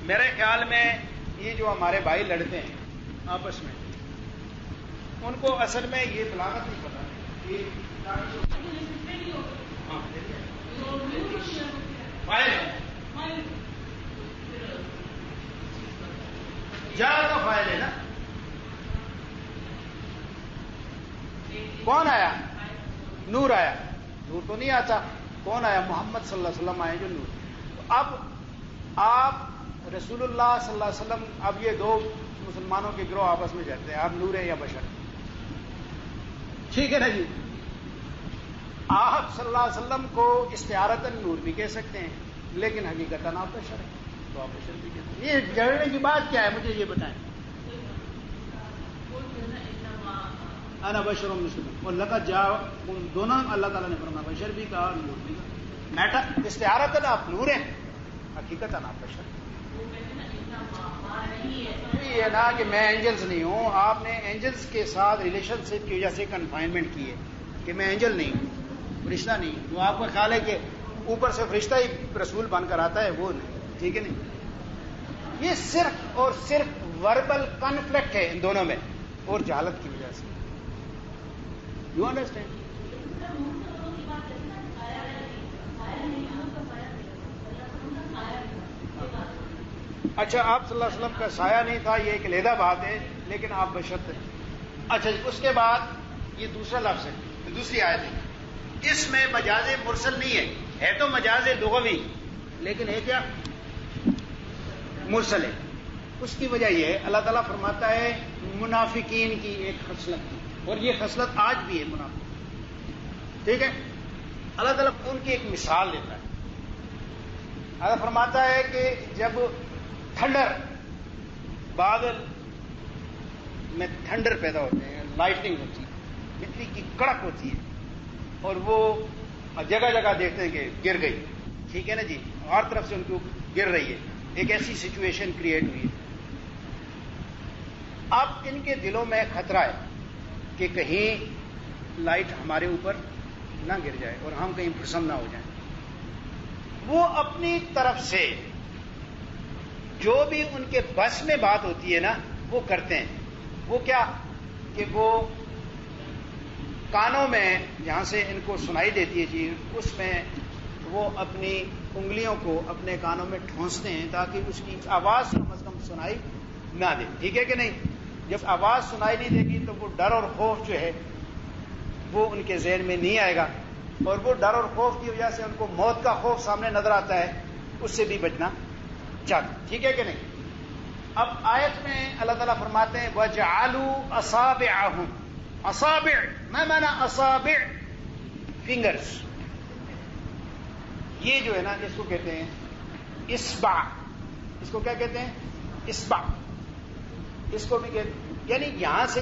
میرے خیال میں یہ جو ہمارے بھائی لڑتے ہیں آپس میں، ان کو اصل میں یہ بلاغت نہیں پتا. جا کا فائل ہے نا. کون آیا؟ نور آیا. نور تو نہیں آتا. کون آیا؟ محمد صلی اللہ علیہ وسلم آئے جو نور. اب آپ رسول اللہ صلی اللہ علیہ وسلم، اب یہ دو مسلمانوں کے گروہ آپس میں جڑتے ہیں، آپ نور ہیں یا بشر؟ ٹھیک ہے نا جی. آپ صلی اللہ علیہ وسلم کو استعارتاً نور بھی کہہ سکتے ہیں، لیکن حقیقتاً آپ بشر ہیں، تو آپ بشر بھی کہتے ہیں. یہ جڑنے کی بات کیا ہے؟ مجھے یہ بتائیں. انا بشر مسلم اور لقد جا، دونوں اللہ تعالیٰ نے فرمایا، بشر بھی کہا اور نور بھی کہا. میٹر استعارتاً آپ نور ہیں، حقیقتاً آپ بشر. یہ ہے نا کہ میں اینجلز نہیں ہوں. آپ نے اینجلز کے ساتھ ریلیشن شپ کی وجہ سے کنفائنمنٹ کی ہے کہ میں اینجل نہیں ہوں، فرشتہ نہیں ہوں. وہ آپ کا خیال ہے کہ اوپر سے فرشتہ ہی رسول بن کر آتا ہے، وہ نہیں. ٹھیک ہے نہیں؟ یہ صرف اور صرف وربل کنفلکٹ ہے ان دونوں میں، اور جہالت کی وجہ سے. You understand? اچھا، آپ صلی اللہ علیہ وسلم کا سایہ نہیں تھا، یہ ایک علیحدہ بات ہے، لیکن آپ بشر تھے. اچھا جی، اس کے بعد یہ دوسرا لفظ ہے، دوسری آیت ہے. اس میں مجاز مرسل نہیں ہے تو مجاز لغوی، لیکن ہے کیا؟ مرسل ہے. اس کی وجہ یہ ہے، اللہ تعالیٰ فرماتا ہے منافقین کی ایک خصلت تھی، اور یہ خصلت آج بھی ہے منافق. ٹھیک ہے؟ اللہ تعالیٰ ان کی ایک مثال دیتا ہے. اللہ فرماتا ہے کہ جب تھنڈر، بادل میں تھنڈر پیدا ہوتے ہیں، لائٹنگ ہوتی ہے، بجلی کی کڑک ہوتی ہے، اور وہ جگہ جگہ دیکھتے ہیں کہ گر گئی. ٹھیک ہے نا جی؟ ہر طرف سے ان کو گر رہی ہے، ایک ایسی سچویشن کریٹ ہوئی ہے. اب ان کے دلوں میں خطرہ ہے کہ کہیں لائٹ ہمارے اوپر نہ گر جائے اور ہم کہیں پرسم نہ ہو جائیں. وہ اپنی طرف سے جو بھی ان کے بس میں بات ہوتی ہے نا، وہ کرتے ہیں. وہ کیا کہ وہ کانوں میں جہاں سے ان کو سنائی دیتی ہے چیز، اس میں وہ اپنی انگلیوں کو اپنے کانوں میں ٹھونستے ہیں تاکہ اس کی آواز کم از کم سنائی نہ دے. ٹھیک ہے کہ نہیں؟ جب آواز سنائی نہیں دے گی تو وہ ڈر اور خوف جو ہے وہ ان کے ذہن میں نہیں آئے گا، اور وہ ڈر اور خوف کی وجہ سے ان کو موت کا خوف سامنے نظر آتا ہے، اس سے بھی بچنا چاہتے. ٹھیک ہے کہ نہیں؟ اب آیت میں اللہ تعالیٰ فرماتے ہیں وَجَعَلُوا أَصَابِعَهُمْ. اصابع ما معنی اصابع؟ فنگرز. یہ جو ہے نا، اس کو کہتے ہیں اصبع. اس کو کیا کہتے ہیں؟ اصبع. اس کو بھی کہتے ہیں، یعنی یہاں سے